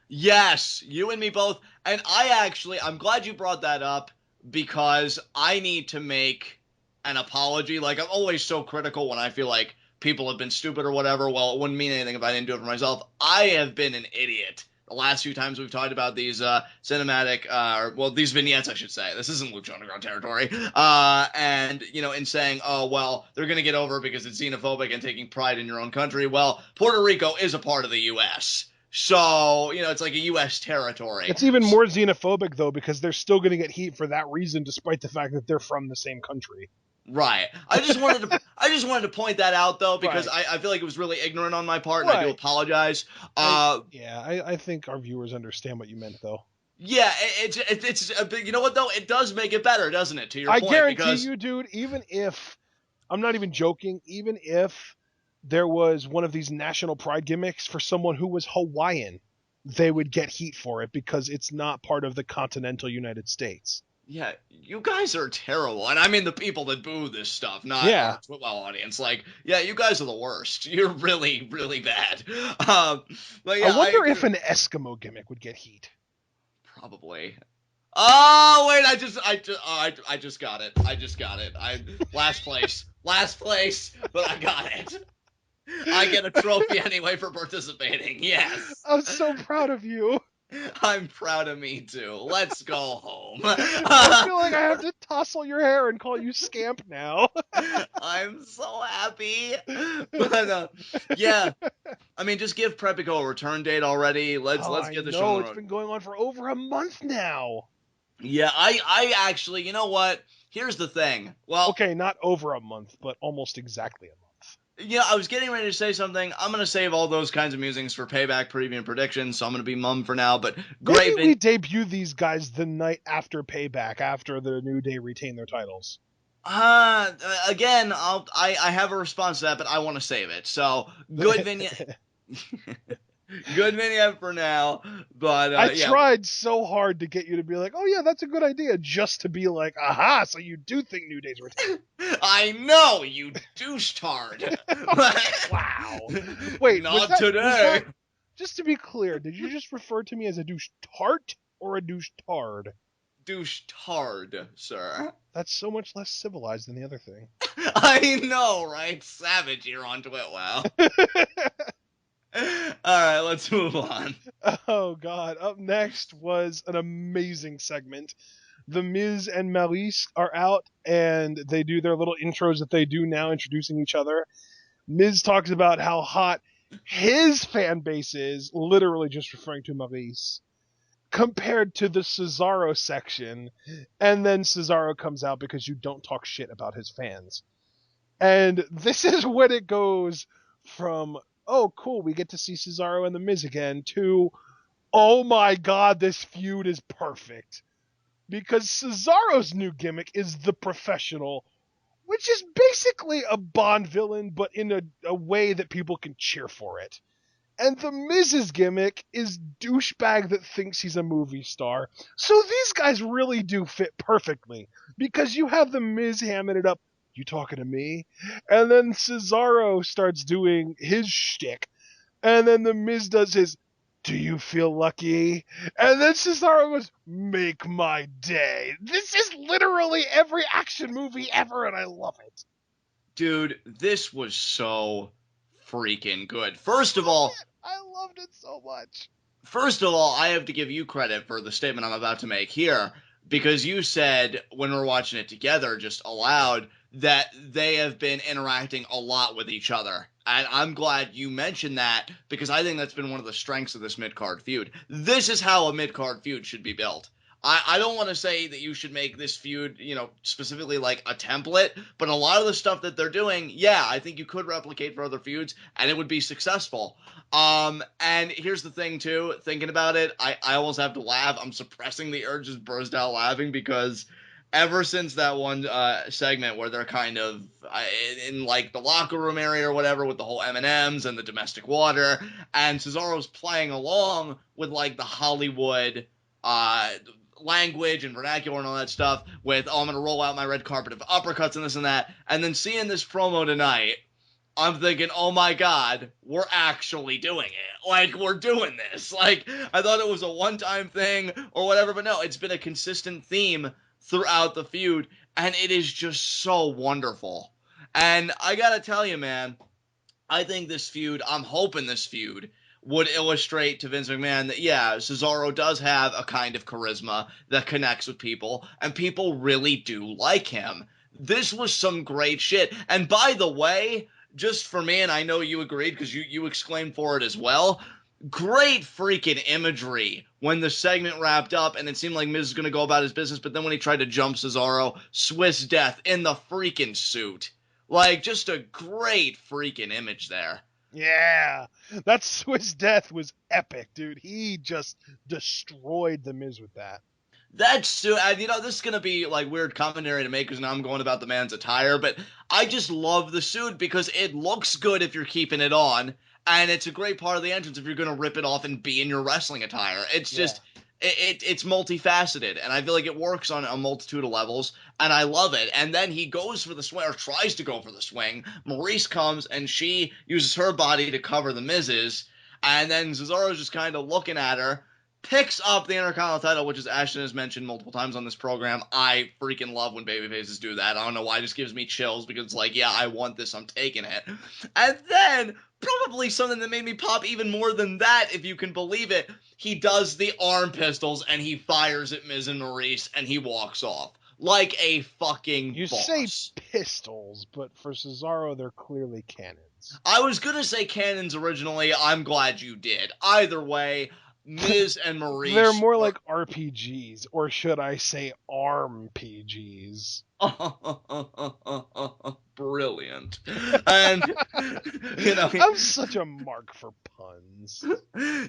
Yes, you and me both. And I'm glad you brought that up because I need to make an apology. Like, I'm always so critical when I feel like people have been stupid or whatever. Well, it wouldn't mean anything if I didn't do it for myself. I have been an idiot the last few times we've talked about these these vignettes, I should say. This isn't Lucha Underground territory. And, in saying, oh, well, they're going to get over because it's xenophobic and taking pride in your own country. Well, Puerto Rico is a part of the U.S., so, it's like a U.S. territory. It's even more xenophobic, though, because they're still going to get heat for that reason, despite the fact that they're from the same country. Right. I just wanted to point that out, though, because right. I feel like it was really ignorant on my part, and I do apologize. I think our viewers understand what you meant, though. Yeah, it's you know what, though? It does make it better, doesn't it, to your point? I guarantee you, dude, even if, I'm not even joking, even if there was one of these national pride gimmicks for someone who was Hawaiian, they would get heat for it because it's not part of the continental United States. Yeah, you guys are terrible. And I mean the people that boo this stuff, not our TWitWoW audience. Like, yeah, you guys are the worst. You're really, really bad. But yeah, I wonder if an Eskimo gimmick would get heat. Probably. Oh, wait, I just got it. Last place, but I got it. I get a trophy anyway for participating. Yes. I'm so proud of you. I'm proud of me too. Let's go home. I feel like I have to tussle your hair and call you Scamp now. I'm so happy. But yeah, I mean, just give Prepico a return date already. Let's get the show. It's been going on for over a month now. Yeah, I actually, you know what? Here's the thing. Well, okay, not over a month, but almost exactly a month. Yeah, I was getting ready to say something. I'm going to save all those kinds of musings for Payback preview and predictions, so I'm going to be mum for now, but great. Maybe we debut these guys the night after Payback, after the New Day retain their titles. Again, I have a response to that, but I want to save it. So, good vignette. Good vignette for now, but I tried so hard to get you to be like, oh yeah, that's a good idea, just to be like, aha, so you do think New Day's return. I know, you douche-tard. Wow. Wait, not today. Just to be clear, did you just refer to me as a douche-tart or a douche-tard? Douche-tard, sir. That's so much less civilized than the other thing. I know, right? Savage here on TWitWoW. Alright, let's move on. Oh, God. Up next was an amazing segment. The Miz and Maryse are out, and they do their little intros that they do now, introducing each other. Miz talks about how hot his fan base is, literally just referring to Maryse, compared to the Cesaro section. And then Cesaro comes out because you don't talk shit about his fans. And this is when it goes from, oh, cool, we get to see Cesaro and The Miz again, to, oh my god, this feud is perfect. Because Cesaro's new gimmick is the professional, which is basically a Bond villain, but in a way that people can cheer for it. And the Miz's gimmick is douchebag that thinks he's a movie star. So these guys really do fit perfectly. Because you have the Miz hamming it up, you talking to me? And then Cesaro starts doing his shtick. And then the Miz does his, do you feel lucky? And then Cesaro goes, make my day. This is literally every action movie ever, and I love it. Dude, this was so freaking good. First of all, I loved it so much. I have to give you credit for the statement I'm about to make here, because you said when we're watching it together, just aloud, that they have been interacting a lot with each other. And I'm glad you mentioned that, because I think that's been one of the strengths of this mid-card feud. This is how a mid-card feud should be built. I don't want to say that you should make this feud, specifically like a template, but a lot of the stuff that they're doing, yeah, I think you could replicate for other feuds, and it would be successful. And here's the thing, too, thinking about it, I almost have to laugh. I'm suppressing the urge to burst out laughing, because ever since that one segment where they're kind of in like the locker room area or whatever with the whole M&Ms and the domestic water, and Cesaro's playing along with like the Hollywood language and vernacular and all that stuff with, oh, I'm going to roll out my red carpet of uppercuts and this and that, and then seeing this promo tonight, I'm thinking, oh my god, we're actually doing it. Like, we're doing this. Like, I thought it was a one-time thing or whatever, but no, it's been a consistent theme throughout the feud, and it is just so wonderful. And I gotta tell you, man, I think this feud, I'm hoping this feud would illustrate to Vince McMahon that, yeah, Cesaro does have a kind of charisma that connects with people, and people really do like him. This was some great shit. And by the way, just for me, and I know you agreed because you exclaimed for it as well, great freaking imagery when the segment wrapped up and it seemed like Miz was going to go about his business, but then when he tried to jump Cesaro, Swiss Death in the freaking suit. Like, just a great freaking image there. Yeah, that Swiss Death was epic, dude. He just destroyed the Miz with that. That's and this is gonna be like weird commentary to make because now I'm going about the man's attire, but I just love the suit because it looks good if you're keeping it on, and it's a great part of the entrance if you're gonna rip it off and be in your wrestling attire. It's just it's multifaceted, and I feel like it works on a multitude of levels, and I love it. And then he goes for the swing, or tries to go for the swing. Maurice comes, and she uses her body to cover the Miz's, and then Cesaro's just kind of looking at her, picks up the Intercontinental title, which, as Ashton has mentioned multiple times on this program, I freaking love when babyfaces do that. I don't know why, it just gives me chills, because it's like, yeah, I want this, I'm taking it. And then, probably something that made me pop even more than that, if you can believe it, he does the arm pistols, and he fires at Miz and Maurice, and he walks off. Like a fucking You boss. say pistols, but for Cesaro, they're clearly cannons. I was gonna say cannons originally, I'm glad you did. Either way, Miz and Maurice. They're more like RPGs, or should I say ARM PGs? Brilliant. And, I'm such a mark for puns.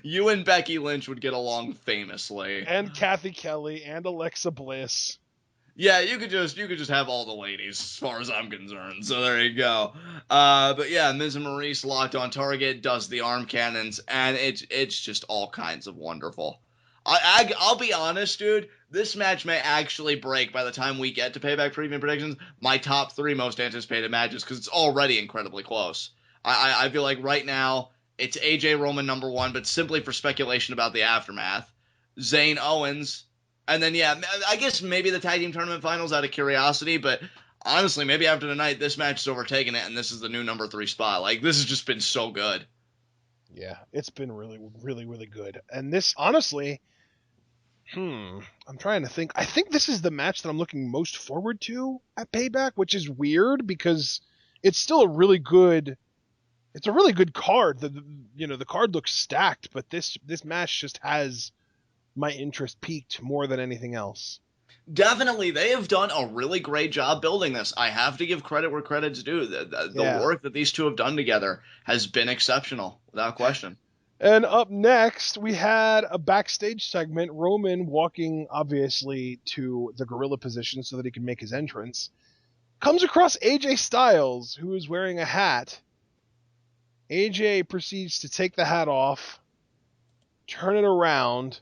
You and Becky Lynch would get along famously. And Kathy Kelly and Alexa Bliss. Yeah, you could just have all the ladies, as far as I'm concerned. So there you go. But yeah, Miz and Maurice locked on target, does the arm cannons, and it's just all kinds of wonderful. I'll be honest, dude. This match may actually break by the time we get to Payback preview predictions my top 3 most anticipated matches, because it's already incredibly close. I feel like right now it's AJ Roman number 1, but simply for speculation about the aftermath. Zayn Owens. And then, yeah, I guess maybe the tag team tournament finals out of curiosity, but honestly, maybe after tonight, this match is overtaking it, and this is the new number 3 spot. Like, this has just been so good. Yeah, it's been really, really, really good. And this, honestly, I'm trying to think. I think this is the match that I'm looking most forward to at Payback, which is weird because it's still a really good. It's a really good card. The card looks stacked, but this match just has my interest peaked more than anything else. Definitely, they have done a really great job building this. I have to give credit where credit's due. The work that these two have done together has been exceptional, without question. And up next, we had a backstage segment. Roman walking, obviously, to the gorilla position so that he can make his entrance. Comes across AJ Styles, who is wearing a hat. AJ proceeds to take the hat off, turn it around,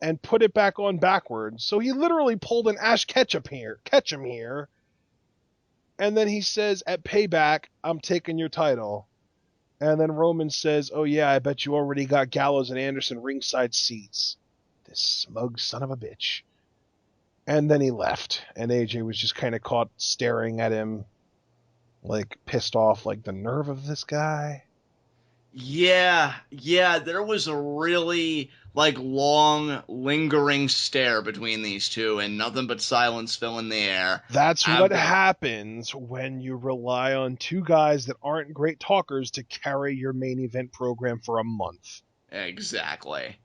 and put it back on backwards. So he literally pulled an Ash Ketchum here. And then he says, at Payback, I'm taking your title. And then Roman says, oh yeah, I bet you already got Gallows and Anderson ringside seats. This smug son of a bitch. And then he left. And AJ was just kind of caught staring at him, like pissed off, like the nerve of this guy. Yeah, there was a really, long, lingering stare between these two, and nothing but silence filling the air. That's what happens when you rely on two guys that aren't great talkers to carry your main event program for a month. Exactly.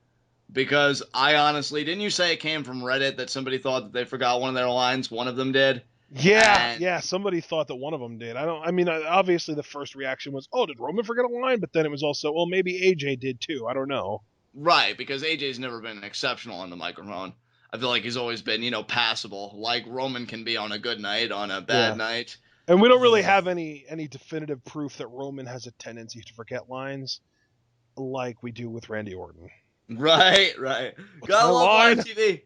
Because I honestly, didn't you say it came from Reddit that somebody thought that they forgot one of their lines? One of them did? Yeah, somebody thought that one of them did. Obviously the first reaction was, oh, did Roman forget a line? But then it was also, well, maybe AJ did too. I don't know. Right, because AJ's never been exceptional on the microphone. I feel like he's always been, passable, like Roman can be on a good night, on a bad night. And we don't really have any definitive proof that Roman has a tendency to forget lines like we do with Randy Orton. Right. Gotta love live TV.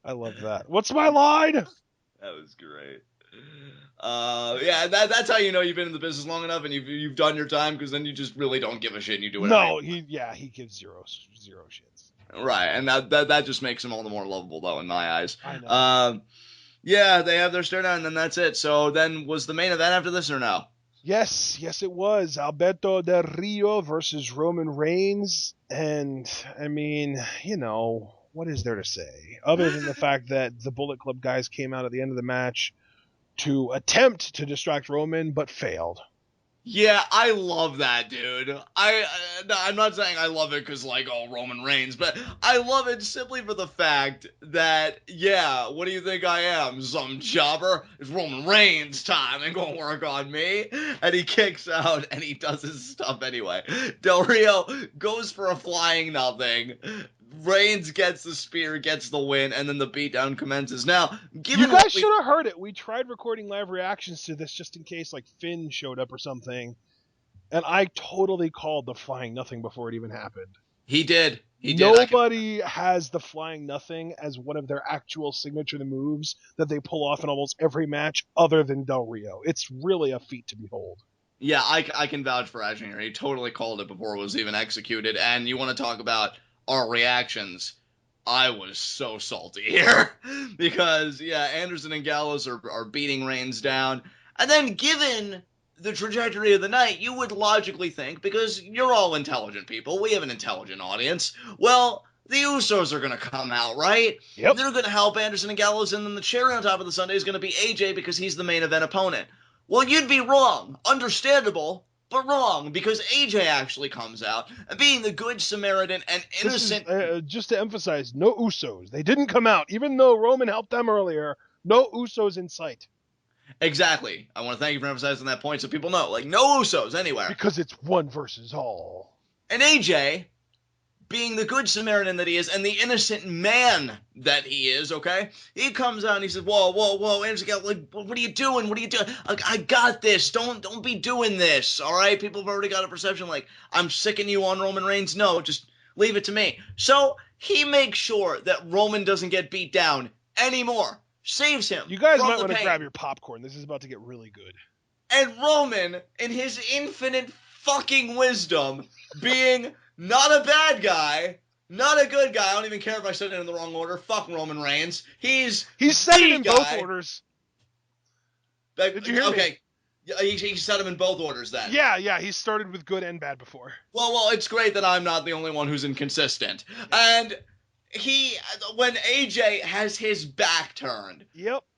I love that. What's my line? That was great. That's how you know you've been in the business long enough and you've done your time, because then you just really don't give a shit and you do whatever. No, he gives zero shits. Right, and that just makes him all the more lovable, though, in my eyes. I know. They have their stare down, and then that's it. So then, was the main event after this or no? Yes, it was. Alberto Del Rio versus Roman Reigns, and I mean, what is there to say other than the fact that the Bullet Club guys came out at the end of the match to attempt to distract Roman, but failed. Yeah, I love that, dude. I'm not saying I love it because, Roman Reigns, but I love it simply for the fact that, what do you think I am? Some jobber? It's Roman Reigns time. Ain't gonna work on me. And he kicks out, and he does his stuff anyway. Del Rio goes for a flying nothing. Reigns gets the spear, gets the win, and then the beatdown commences. Now, you guys should have heard it. We tried recording live reactions to this just in case, Finn showed up or something, and I totally called the flying nothing before it even happened. He did. Nobody has the flying nothing as one of their actual signature moves that they pull off in almost every match other than Del Rio. It's really a feat to behold. Yeah, I can vouch for Ashton here. He totally called it before it was even executed, and you want to talk about our reactions. I was so salty here because Anderson and Gallows are beating Reigns down, and then given the trajectory of the night, you would logically think, because you're all intelligent people, we have an intelligent audience, well, the Usos are going to come out, right? Yep. They're going to help Anderson and Gallows, and then the cherry on top of the sundae is going to be AJ because he's the main event opponent. Well, you'd be wrong. Understandable, but wrong, because AJ actually comes out, and being the good Samaritan and innocent... just to emphasize, no Usos. They didn't come out. Even though Roman helped them earlier, no Usos in sight. Exactly. I want to thank you for emphasizing that point so people know. No Usos anywhere. Because it's one versus all. And AJ, being the good Samaritan that he is, and the innocent man that he is, okay? He comes out and he says, whoa, Anderson, what are you doing? I got this. Don't be doing this, all right? People have already got a perception I'm sicking you on Roman Reigns. No, just leave it to me. So he makes sure that Roman doesn't get beat down anymore. Saves him. You guys might want to grab your popcorn. This is about to get really good. And Roman, in his infinite fucking wisdom, being not a bad guy, not a good guy. I don't even care if I said it in the wrong order. Fuck Roman Reigns. He's said it in both orders. Did you hear me? Okay. He said them in both orders then. Yeah, he started with good and bad before. Well, it's great that I'm not the only one who's inconsistent. And when AJ has his back turned,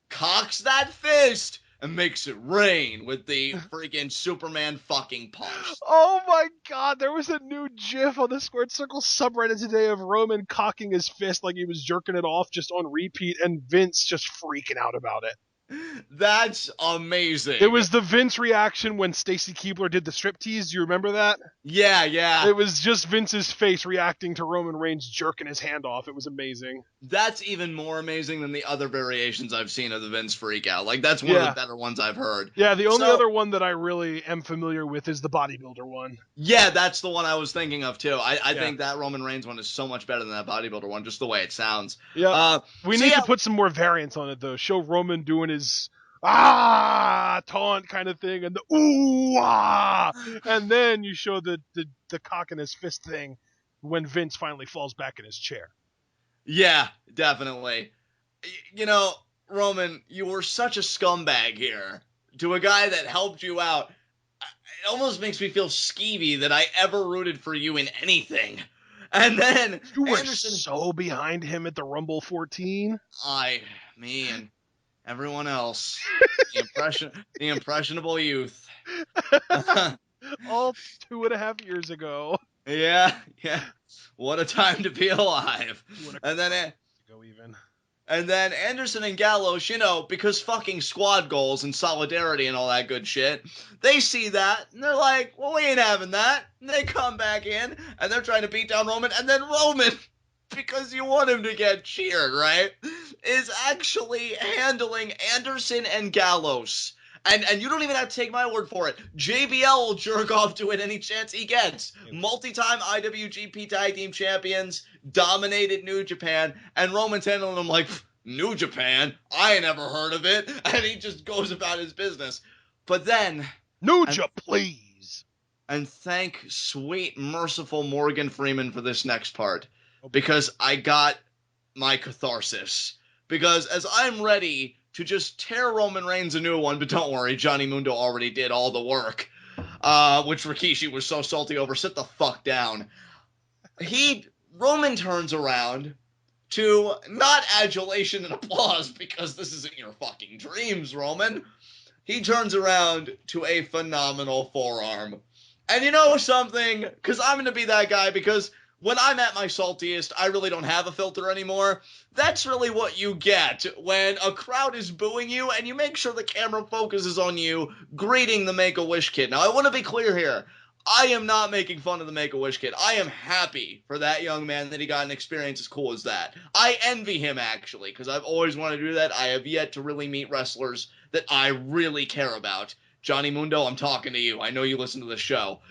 cocks that fist and makes it rain with the freaking Superman fucking punch. Oh my god, there was a new GIF on the Squared Circle subreddit today of Roman cocking his fist like he was jerking it off just on repeat, and Vince just freaking out about it. That's amazing. It was the Vince reaction when Stacy Keibler did the striptease. Do you remember that? Yeah. It was just Vince's face reacting to Roman Reigns jerking his hand off. It was amazing. That's even more amazing than the other variations I've seen of the Vince freak out. Like, that's one of the better ones I've heard. Yeah, the only other one that I really am familiar with is the bodybuilder one. Yeah, that's the one I was thinking of, too. I think that Roman Reigns one is so much better than that bodybuilder one, just the way it sounds. Yeah. We need to put some more variants on it, though. Show Roman doing his taunt kind of thing, and the ooh ah, and then you show the cock in his fist thing when Vince finally falls back in his chair. Yeah, definitely. You know, Roman, you were such a scumbag here to a guy that helped you out. It almost makes me feel skeevy that I ever rooted for you in anything. And then you were Anderson, so behind him at the Rumble 14. Me and everyone else, the impressionable youth. All 2.5 years ago. Yeah. What a time to be alive. And then Anderson and Gallows, because fucking squad goals and solidarity and all that good shit, they see that, and they're like, well, we ain't having that. And they come back in, and they're trying to beat down Roman, and then Roman, because you want him to get cheered, right, is actually handling Anderson and Gallows. And you don't even have to take my word for it. JBL will jerk off to it any chance he gets. Multi-time IWGP Tag Team Champions, dominated New Japan, and Roman's handling them like, New Japan? I ain't never heard of it. And he just goes about his business. But then... New Japan, please! And thank sweet, merciful Morgan Freeman for this next part. Because I got my catharsis. Because as I'm ready to just tear Roman Reigns a new one, but don't worry, Johnny Mundo already did all the work, which Rikishi was so salty over. Sit the fuck down. Roman turns around to not adulation and applause, because this isn't your fucking dreams, Roman. He turns around to a phenomenal forearm. And you know something? Because I'm going to be that guy, because when I'm at my saltiest, I really don't have a filter anymore. That's really what you get when a crowd is booing you and you make sure the camera focuses on you greeting the Make-A-Wish kid. Now, I want to be clear here. I am not making fun of the Make-A-Wish kid. I am happy for that young man that he got an experience as cool as that. I envy him, actually, because I've always wanted to do that. I have yet to really meet wrestlers that I really care about. Johnny Mundo, I'm talking to you. I know you listen to the show.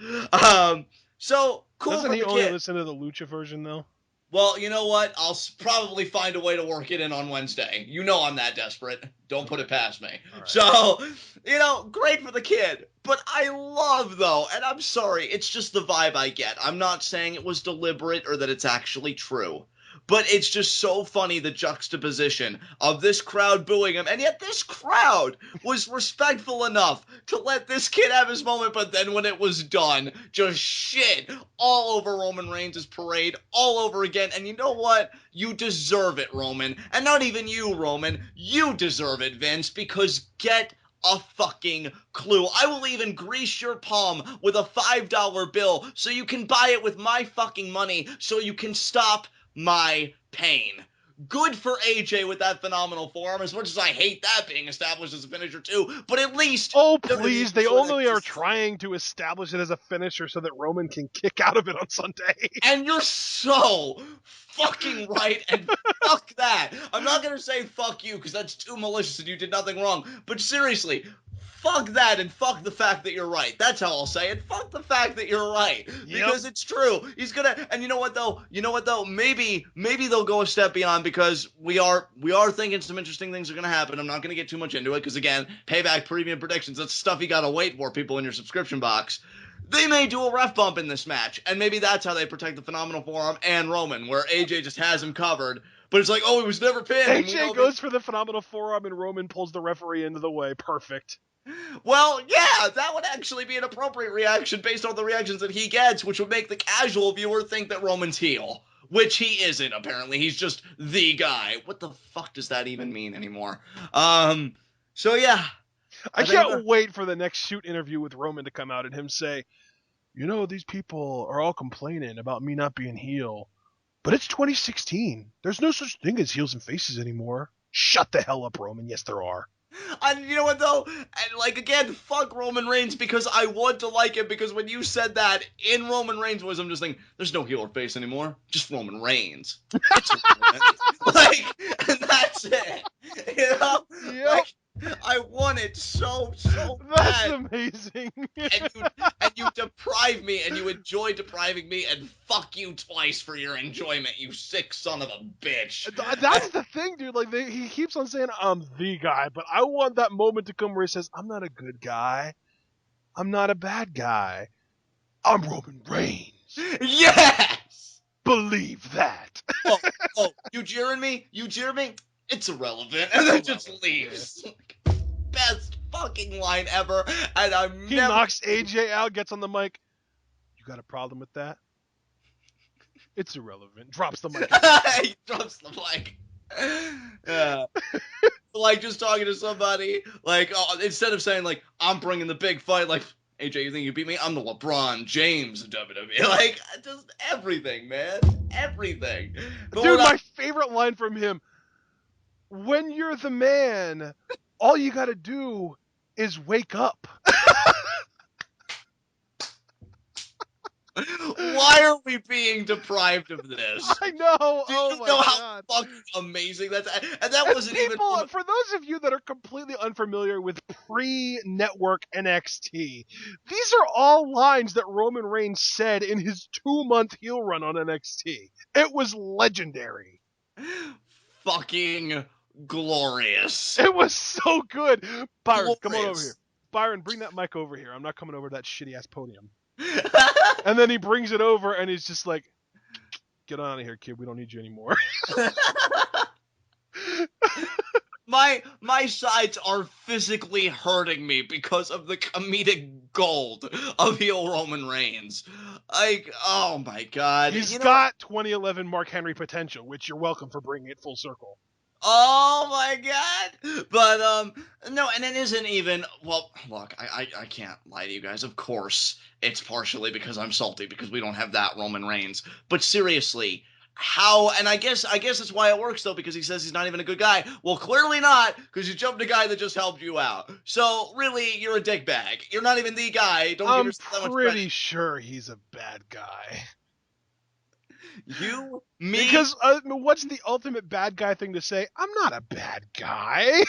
So, cool. Doesn't he only listen to the Lucha version, though? Well, you know what? I'll probably find a way to work it in on Wednesday. You know I'm that desperate. Don't put it past me. Right. So, great for the kid. But I love, though, and I'm sorry, it's just the vibe I get. I'm not saying it was deliberate or that it's actually true. But it's just so funny, the juxtaposition of this crowd booing him, and yet this crowd was respectful enough to let this kid have his moment, but then when it was done, just shit all over Roman Reigns' parade, all over again, and you know what? You deserve it, Roman. And not even you, Roman. You deserve it, Vince, because get a fucking clue. I will even grease your palm with a $5 bill so you can buy it with my fucking money so you can stop my pain. Good for AJ with that phenomenal forearm, as much as I hate that being established as a finisher too, but at least... Oh, please, they only are trying to establish it as a finisher so that Roman can kick out of it on Sunday. And you're so fucking right, and fuck that. I'm not going to say fuck you, because that's too malicious and you did nothing wrong, but seriously... Fuck that and fuck the fact that you're right. That's how I'll say it. Fuck the fact that you're right. Because it's true. He's gonna, and you know what though? Maybe they'll go a step beyond, because we are thinking some interesting things are gonna happen. I'm not gonna get too much into it, because again, Payback premium predictions, that's stuff you gotta wait for, people in your subscription box. They may do a ref bump in this match, and maybe that's how they protect the phenomenal forearm and Roman, where AJ just has him covered. But it's like, oh, he was never pinned. AJ goes for the phenomenal forearm and Roman pulls the referee into the way. Perfect. Well, yeah, that would actually be an appropriate reaction based on the reactions that he gets, which would make the casual viewer think that Roman's heel, which he isn't, apparently. He's just the guy. What the fuck does that even mean anymore? So yeah. I can't wait for the next shoot interview with Roman to come out and him say, these people are all complaining about me not being heel, but it's 2016. There's no such thing as heels and faces anymore. Shut the hell up, Roman. Yes, there are. And you know what though? And like again, fuck Roman Reigns because I want to like him because when you said that in Roman Reigns' voice, I'm just thinking, there's no heel or face anymore, just Roman Reigns. It's irrelevant. Like, and that's it. You know, Yep. like I want it so That's bad. amazing. And you deprive me, and you enjoy depriving me, and fuck you twice for your enjoyment, you sick son of a bitch. That's the thing, dude. Like he keeps on saying I'm the guy, but I want that moment to come where he says I'm not a good guy, I'm not a bad guy, I'm Roman Reigns. Yes. Believe that. Oh, you jeering me? You jeer me? It's irrelevant, and then just leaves. Best fucking line ever, and I'm He never. knocks AJ out, gets on the mic. You got a problem with that? It's irrelevant. Drops the mic. He drops the mic. Yeah. Like just talking to somebody, like instead of saying like I'm bringing the big fight, like AJ, you think you beat me? I'm the LeBron James of WWE. Like just everything, man, everything. But Dude, my favorite line from him: when you're the man, all you gotta do is wake up. Why are we being deprived of this? I know. Do Oh you my know god. how fucking amazing that's? And that And wasn't people, even. for those of you that are completely unfamiliar with pre-network NXT, these are all lines that Roman Reigns said in his 2-month heel run on NXT. It was legendary. Fucking glorious. It was so good. Byron, Glorious. come on over here. Byron, bring that mic over here. I'm not coming over to that shitty ass podium. And then he brings it over and he's just like, get on out of here, kid. We don't need you anymore. My sides are physically hurting me because of the comedic gold of heel Roman Reigns. Like, oh my god. He's got 2011 Mark Henry potential, which you're welcome for bringing it full circle. Oh my god. But no, and it isn't even. Well, look, I can't lie to you guys. Of course, it's partially because I'm salty because we don't have that Roman Reigns. But seriously, how? And I guess that's why it works though, because he says he's not even a good guy. Well, clearly not, because you jumped a guy that just helped you out. So really, you're a dickbag. You're not even the guy. Don't give yourself that much credit. I'm pretty sure he's a bad guy. You, me, because what's the ultimate bad guy thing to say? I'm not a bad guy.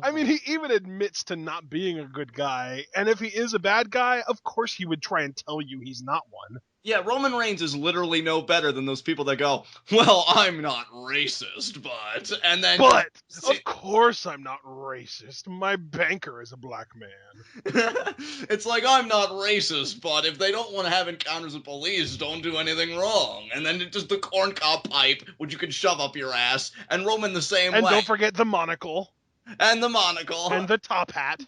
I mean, he even admits to not being a good guy, and if he is a bad guy, of course he would try and tell you he's not one. Yeah, Roman Reigns is literally no better than those people that go, well, I'm not racist, but... And then... But, of course I'm not racist. My banker is a black man. It's like, I'm not racist, but if they don't want to have encounters with police, don't do anything wrong. And then just the corncob pipe, which you can shove up your ass, and Roman the same way. And don't forget the monocle. And the monocle. And the top hat.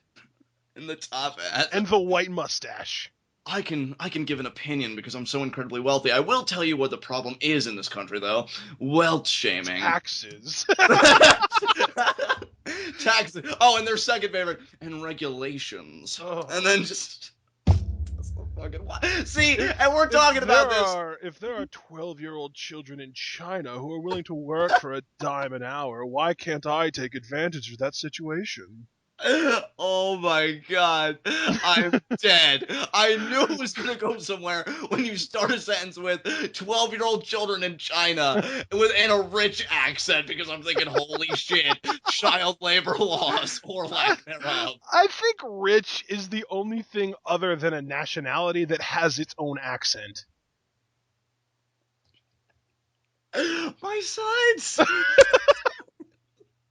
And the top hat. And the white mustache. I can give an opinion because I'm so incredibly wealthy. I will tell you what the problem is in this country, though. Wealth shaming. Taxes. Taxes. Oh, and their second favorite. And regulations. Oh. And then just... That's so fucking wild. See, and we're talking about this. If there are 12-year-old children in China who are willing to work for a dime an hour, why can't I take advantage of that situation? Oh my god, I'm dead. I knew it was gonna go somewhere when you start a sentence with 12-year-old children in China in a rich accent, because I'm thinking, holy shit, child labor laws or lack thereof. I think rich is the only thing other than a nationality that has its own accent. My sides.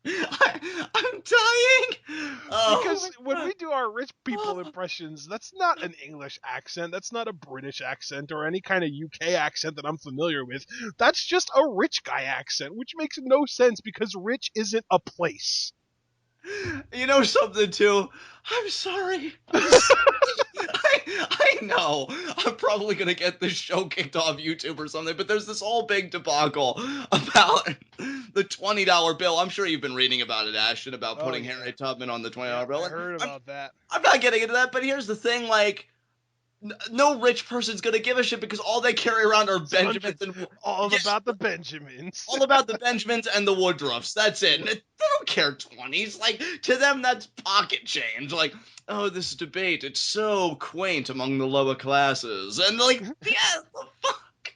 I'm dying! Because when we do our rich people impressions, that's not an English accent, that's not a British accent, or any kind of UK accent that I'm familiar with. That's just a rich guy accent, which makes no sense because rich isn't a place. You know something, too? I'm sorry. I know. I'm probably going to get this show kicked off YouTube or something, but there's this whole big debacle about the $20 bill. I'm sure you've been reading about it, Ashton, about putting Harriet Tubman on the $20 bill. I heard about that. I'm not getting into that, but here's the thing, like, no rich person's gonna give a shit because all they carry around are Benjamins and all about the Benjamins. all about the Benjamins and the Woodruffs. That's it. They don't care 20s. Like, to them, that's pocket change. Like, oh, this debate, it's so quaint among the lower classes. And, like, yeah, the fuck?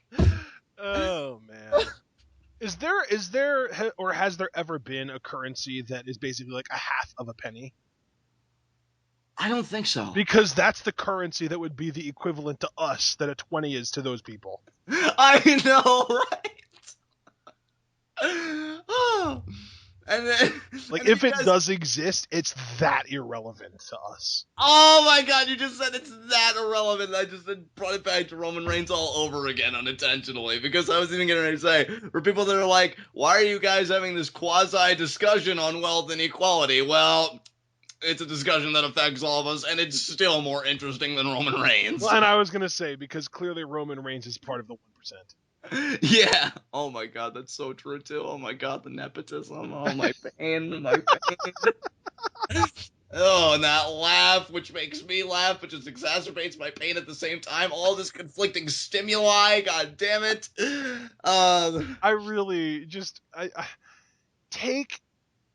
Oh, man. Is there, or has there ever been a currency that is basically like a half of a penny? I don't think so. Because that's the currency that would be the equivalent to us that a 20 is to those people. I know, right? Oh. And then, like, and if it does exist, it's that irrelevant to us. Oh my god, you just said it's that irrelevant. I just brought it back to Roman Reigns all over again unintentionally, because I was even getting ready to say, for people that are like, why are you guys having this quasi-discussion on wealth and equality? Well, it's a discussion that affects all of us, and it's still more interesting than Roman Reigns. Well, and I was going to say, because clearly Roman Reigns is part of the 1%. Yeah. Oh my god, that's so true too. Oh my god, the nepotism. Oh my pain, my pain. Oh, and that laugh, which makes me laugh, but just exacerbates my pain at the same time. All this conflicting stimuli. God damn it. I really just I take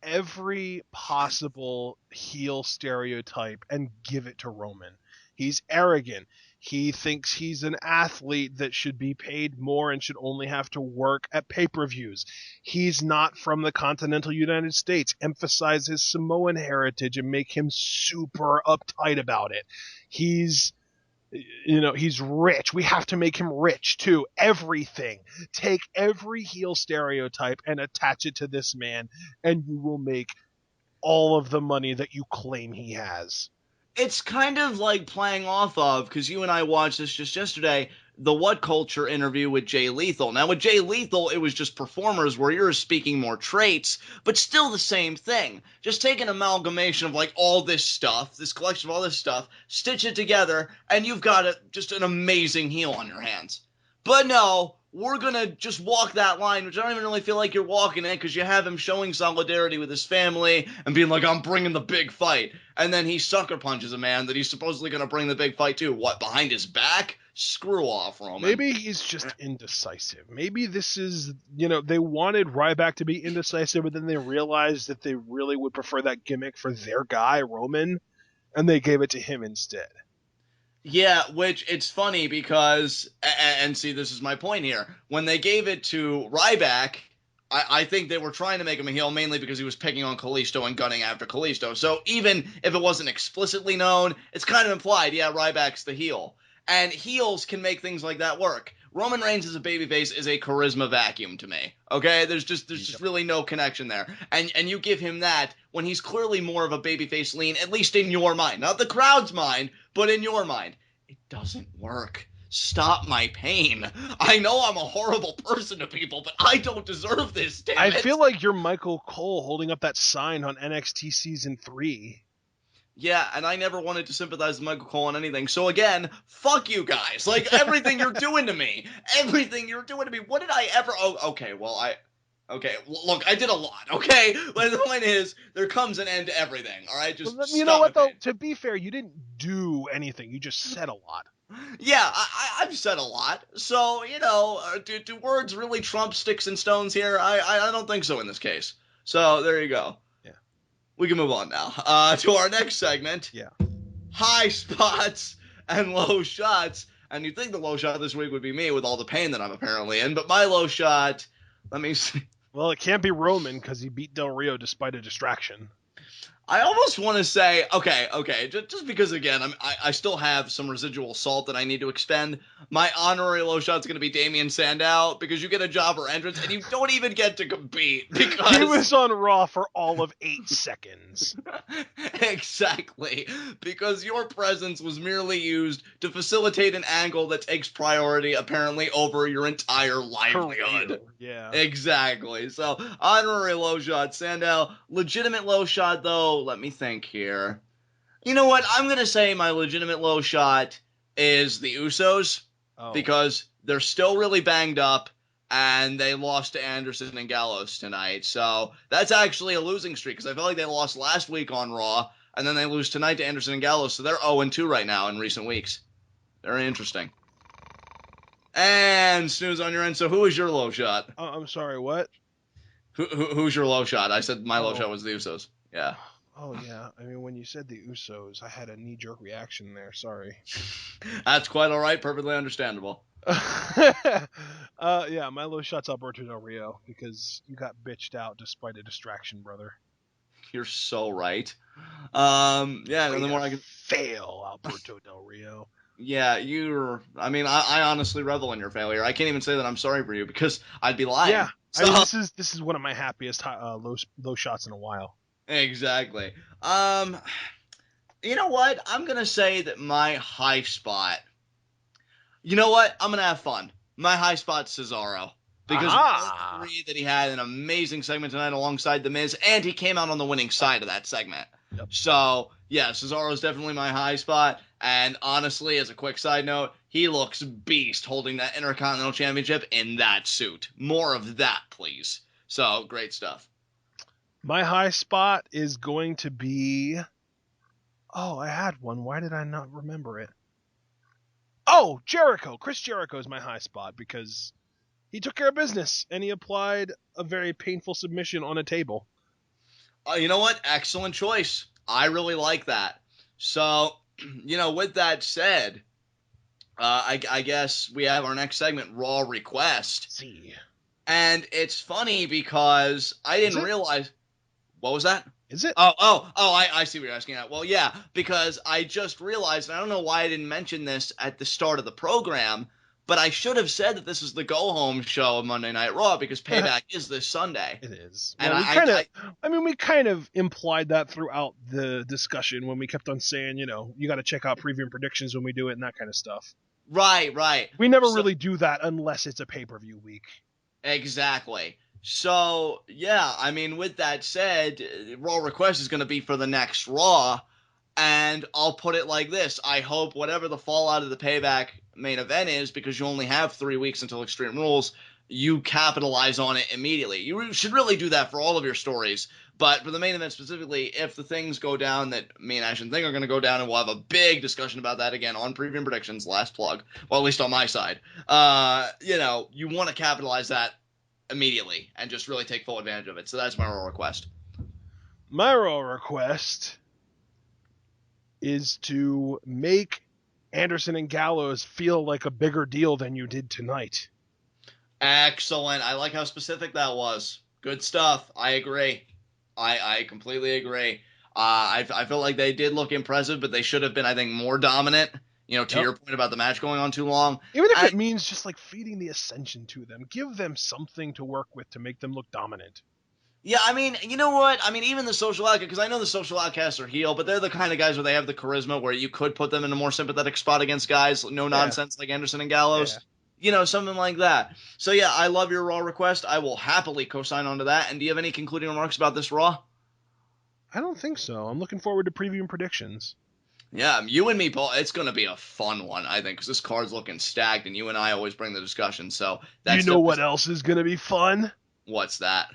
every possible heel stereotype and give it to Roman. He's arrogant. He thinks he's an athlete that should be paid more and should only have to work at pay-per-views. He's not from the continental United States. Emphasize his Samoan heritage and make him super uptight about it. He's rich. We have to make him rich too. Everything. Take every heel stereotype and attach it to this man, and you will make all of the money that you claim he has. It's kind of like playing off of, because you and I watched this just yesterday, the What Culture interview with Jay Lethal. Now, with Jay Lethal, it was just performers where you're speaking more traits, but still the same thing. Just take an amalgamation of, like, all this stuff, this collection of all this stuff, stitch it together, and you've got just an amazing heel on your hands. But no, we're gonna just walk that line, which I don't even really feel like you're walking it, because you have him showing solidarity with his family and being like, I'm bringing the big fight. And then he sucker punches a man that he's supposedly gonna bring the big fight to. What, behind his back? Screw off, Roman. Maybe he's just indecisive. Maybe this is, they wanted Ryback to be indecisive, but then they realized that they really would prefer that gimmick for their guy, Roman, and they gave it to him instead. Yeah, which it's funny because, and see, this is my point here. When they gave it to Ryback, I think they were trying to make him a heel mainly because he was picking on Kalisto and gunning after Kalisto. So even if it wasn't explicitly known, it's kind of implied, yeah, Ryback's the heel. And heels can make things like that work. Roman Reigns as a babyface is a charisma vacuum to me. Okay, there's just really no connection there. And you give him that when he's clearly more of a babyface lean, at least in your mind, not the crowd's mind, but in your mind. It doesn't work. Stop my pain. I know I'm a horrible person to people, but I don't deserve this. Damn it. I feel like you're Michael Cole holding up that sign on NXT Season 3. Yeah, and I never wanted to sympathize with Michael Cole on anything. So again, fuck you guys. Like, everything you're doing to me. Everything you're doing to me. What did I ever... Oh, okay, well, Okay, look, I did a lot, okay? But the point is, there comes an end to everything, all right? Just you know what, though? To be fair, you didn't do anything. You just said a lot. Yeah, I've said a lot. So, do words really trump sticks and stones here? I don't think so in this case. So, there you go. We can move on now to our next segment. Yeah. High spots and low shots. And you'd think the low shot this week would be me with all the pain that I'm apparently in. But my low shot, let me see. Well, it can't be Roman because he beat Del Rio despite a distraction. I almost want to say, okay, just because, again, I still have some residual salt that I need to expend. My honorary low shot's going to be Damian Sandow, because you get a jobber entrance, and you don't even get to compete, because... He was on Raw for all of 8 seconds. Exactly, because your presence was merely used to facilitate an angle that takes priority, apparently, over your entire livelihood. Career. Yeah. Exactly, so, honorary low shot, Sandow. Legitimate low shot, though, let me think here. You know what? I'm going to say my legitimate low shot is the Usos, because they're still really banged up, and they lost to Anderson and Gallows tonight. So that's actually a losing streak, because I felt like they lost last week on Raw, and then they lose tonight to Anderson and Gallows, so they're 0-2 right now in recent weeks. Very interesting. And snooze on your end. So who is your low shot? I'm sorry, what? Who's your low shot? I said my low Oh. shot was the Usos. Yeah. Oh, yeah. I mean, when you said the Usos, I had a knee-jerk reaction there. Sorry. That's quite all right. Perfectly understandable. Yeah, my low shot's Alberto Del Rio because you got bitched out despite a distraction, brother. You're so right. Yeah, and the more I can fail, Alberto Del Rio. Yeah, I mean, I honestly revel in your failure. I can't even say that I'm sorry for you because I'd be lying. Yeah, So, I mean, this is one of my happiest low shots in a while. exactly. You know what? I'm gonna say that my high spot. You know what? I'm gonna have fun. My high spot's Cesaro because we both agree that he had an amazing segment tonight alongside The Miz, and he came out on the winning side of that segment. Yep. So yeah, Cesaro's definitely my high spot. And honestly, as a quick side note, he looks beast holding that Intercontinental Championship in that suit. More of that, please. So great stuff. My high spot is going to be. Oh, I had one. Why did I not remember it? Oh, Jericho. Chris Jericho is my high spot because he took care of business and he applied a very painful submission on a table. You know what? Excellent choice. I really like that. So, with that said, I guess we have our next segment, Raw Request. See. And it's funny because I didn't realize. What was that? Is it? I see what you're asking at. Well, yeah, because I just realized, and I don't know why I didn't mention this at the start of the program, but I should have said that this is the go-home show of Monday Night Raw because Payback is this Sunday. It is. And well, we kind of implied that throughout the discussion when we kept on saying, you got to check out preview and predictions when we do it and that kind of stuff. Right. We never really do that unless it's a pay-per-view week. Exactly. So, yeah, I mean, with that said, Raw Request is going to be for the next Raw, and I'll put it like this. I hope whatever the fallout of the Payback main event is, because you only have 3 weeks until Extreme Rules, you capitalize on it immediately. You should really do that for all of your stories, but for the main event specifically, if the things go down that me and Ashton think are going to go down, and we'll have a big discussion about that again on Preview and Predictions, last plug, well, at least on my side, you want to capitalize that immediately and just really take full advantage of it. So that's my Raw request. My Raw request is to make Anderson and Gallows feel like a bigger deal than you did tonight. Excellent. I like how specific that was. Good stuff. I agree. I completely agree. I feel like they did look impressive, but they should have been, I think, more dominant. Your point about the match going on too long. Even if it means just like feeding the Ascension to them, give them something to work with to make them look dominant. Yeah, I mean, you know what? I mean, even the Social Outcast, because I know the Social Outcasts are heel, but they're the kind of guys where they have the charisma where you could put them in a more sympathetic spot against guys, no nonsense like Anderson and Gallows. Yeah. Something like that. So yeah, I love your Raw request. I will happily co-sign onto that. And do you have any concluding remarks about this Raw? I don't think so. I'm looking forward to preview and predictions. Yeah, you and me, Paul, it's going to be a fun one, I think, because this card's looking stacked, and you and I always bring the discussion, so that's... You know what else is going to be fun? What's that?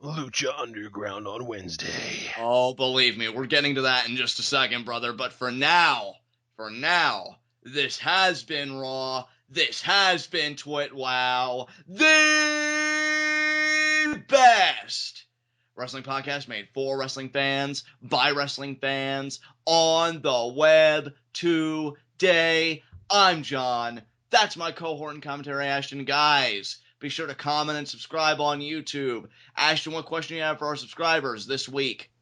Lucha Underground on Wednesday. Oh, believe me, we're getting to that in just a second, brother, but for now, this has been Raw, this has been TWitWoW, the best wrestling podcast made for wrestling fans, by wrestling fans, on the web today. I'm John. That's my cohort and commentary, Ashton. Guys, be sure to comment and subscribe on YouTube. Ashton, what question do you have for our subscribers this week?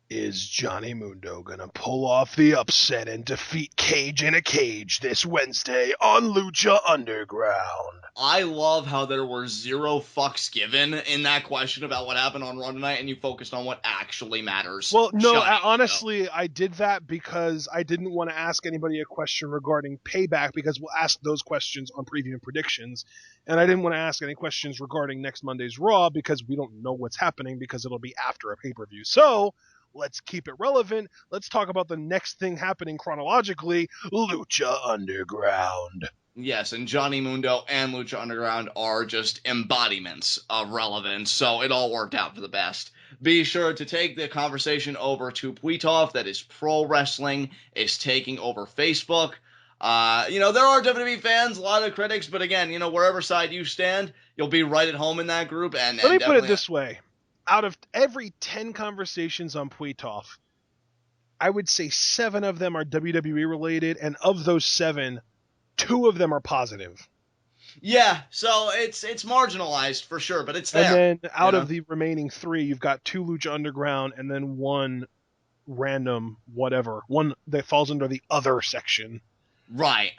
Is Johnny Mundo gonna pull off the upset and defeat Cage in a cage this Wednesday on Lucha Underground? I love how there were zero fucks given in that question about what happened on Raw tonight, and you focused on what actually matters. Well, no, honestly, I did that because I didn't want to ask anybody a question regarding Payback because we'll ask those questions on Preview and Predictions, and I didn't want to ask any questions regarding next Monday's Raw because we don't know what's happening because it'll be after a pay-per-view. So let's keep it relevant. Let's talk about the next thing happening chronologically, Lucha Underground. Yes, and Johnny Mundo and Lucha Underground are just embodiments of relevance, so it all worked out for the best. Be sure to take the conversation over to Pwitoff, that is Pro Wrestling, is taking over Facebook. There are WWE fans, a lot of critics, but again, wherever side you stand, you'll be right at home in that group. And Let me put it definitely- this way. Out of every 10 conversations on Pwytov, I would say 7 of them are WWE related, and of those 7, 2 of them are positive. Yeah, so it's marginalized for sure, but it's there. And then out of the remaining 3, you've got 2 Lucha Underground and then 1 random whatever. 1 that falls under the other section. Right.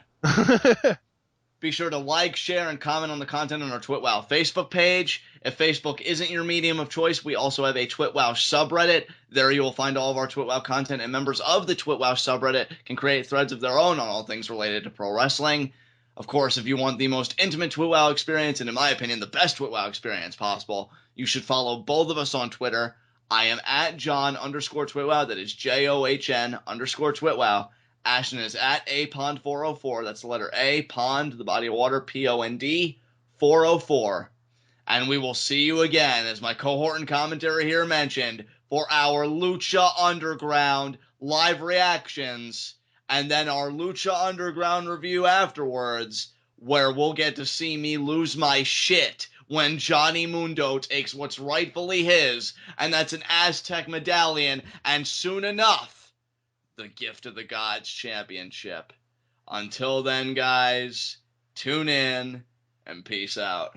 Be sure to like, share, and comment on the content on our TWitWoW Facebook page. If Facebook isn't your medium of choice, we also have a TWitWoW subreddit. There you will find all of our TWitWoW content, and members of the TWitWoW subreddit can create threads of their own on all things related to pro wrestling. Of course, if you want the most intimate TWitWoW experience, and in my opinion, the best TWitWoW experience possible, you should follow both of us on Twitter. I am at John_TWitWoW. That is JOHN_TWitWoW. Ashton is at apond404. That's the letter A, pond, the body of water, POND 404. And we will see you again, as my cohort and commentary here mentioned, for our Lucha Underground live reactions, and then our Lucha Underground review afterwards, where we'll get to see me lose my shit when Johnny Mundo takes what's rightfully his, and that's an Aztec medallion, and soon enough, the Gift of the Gods Championship. Until then, guys, tune in and peace out.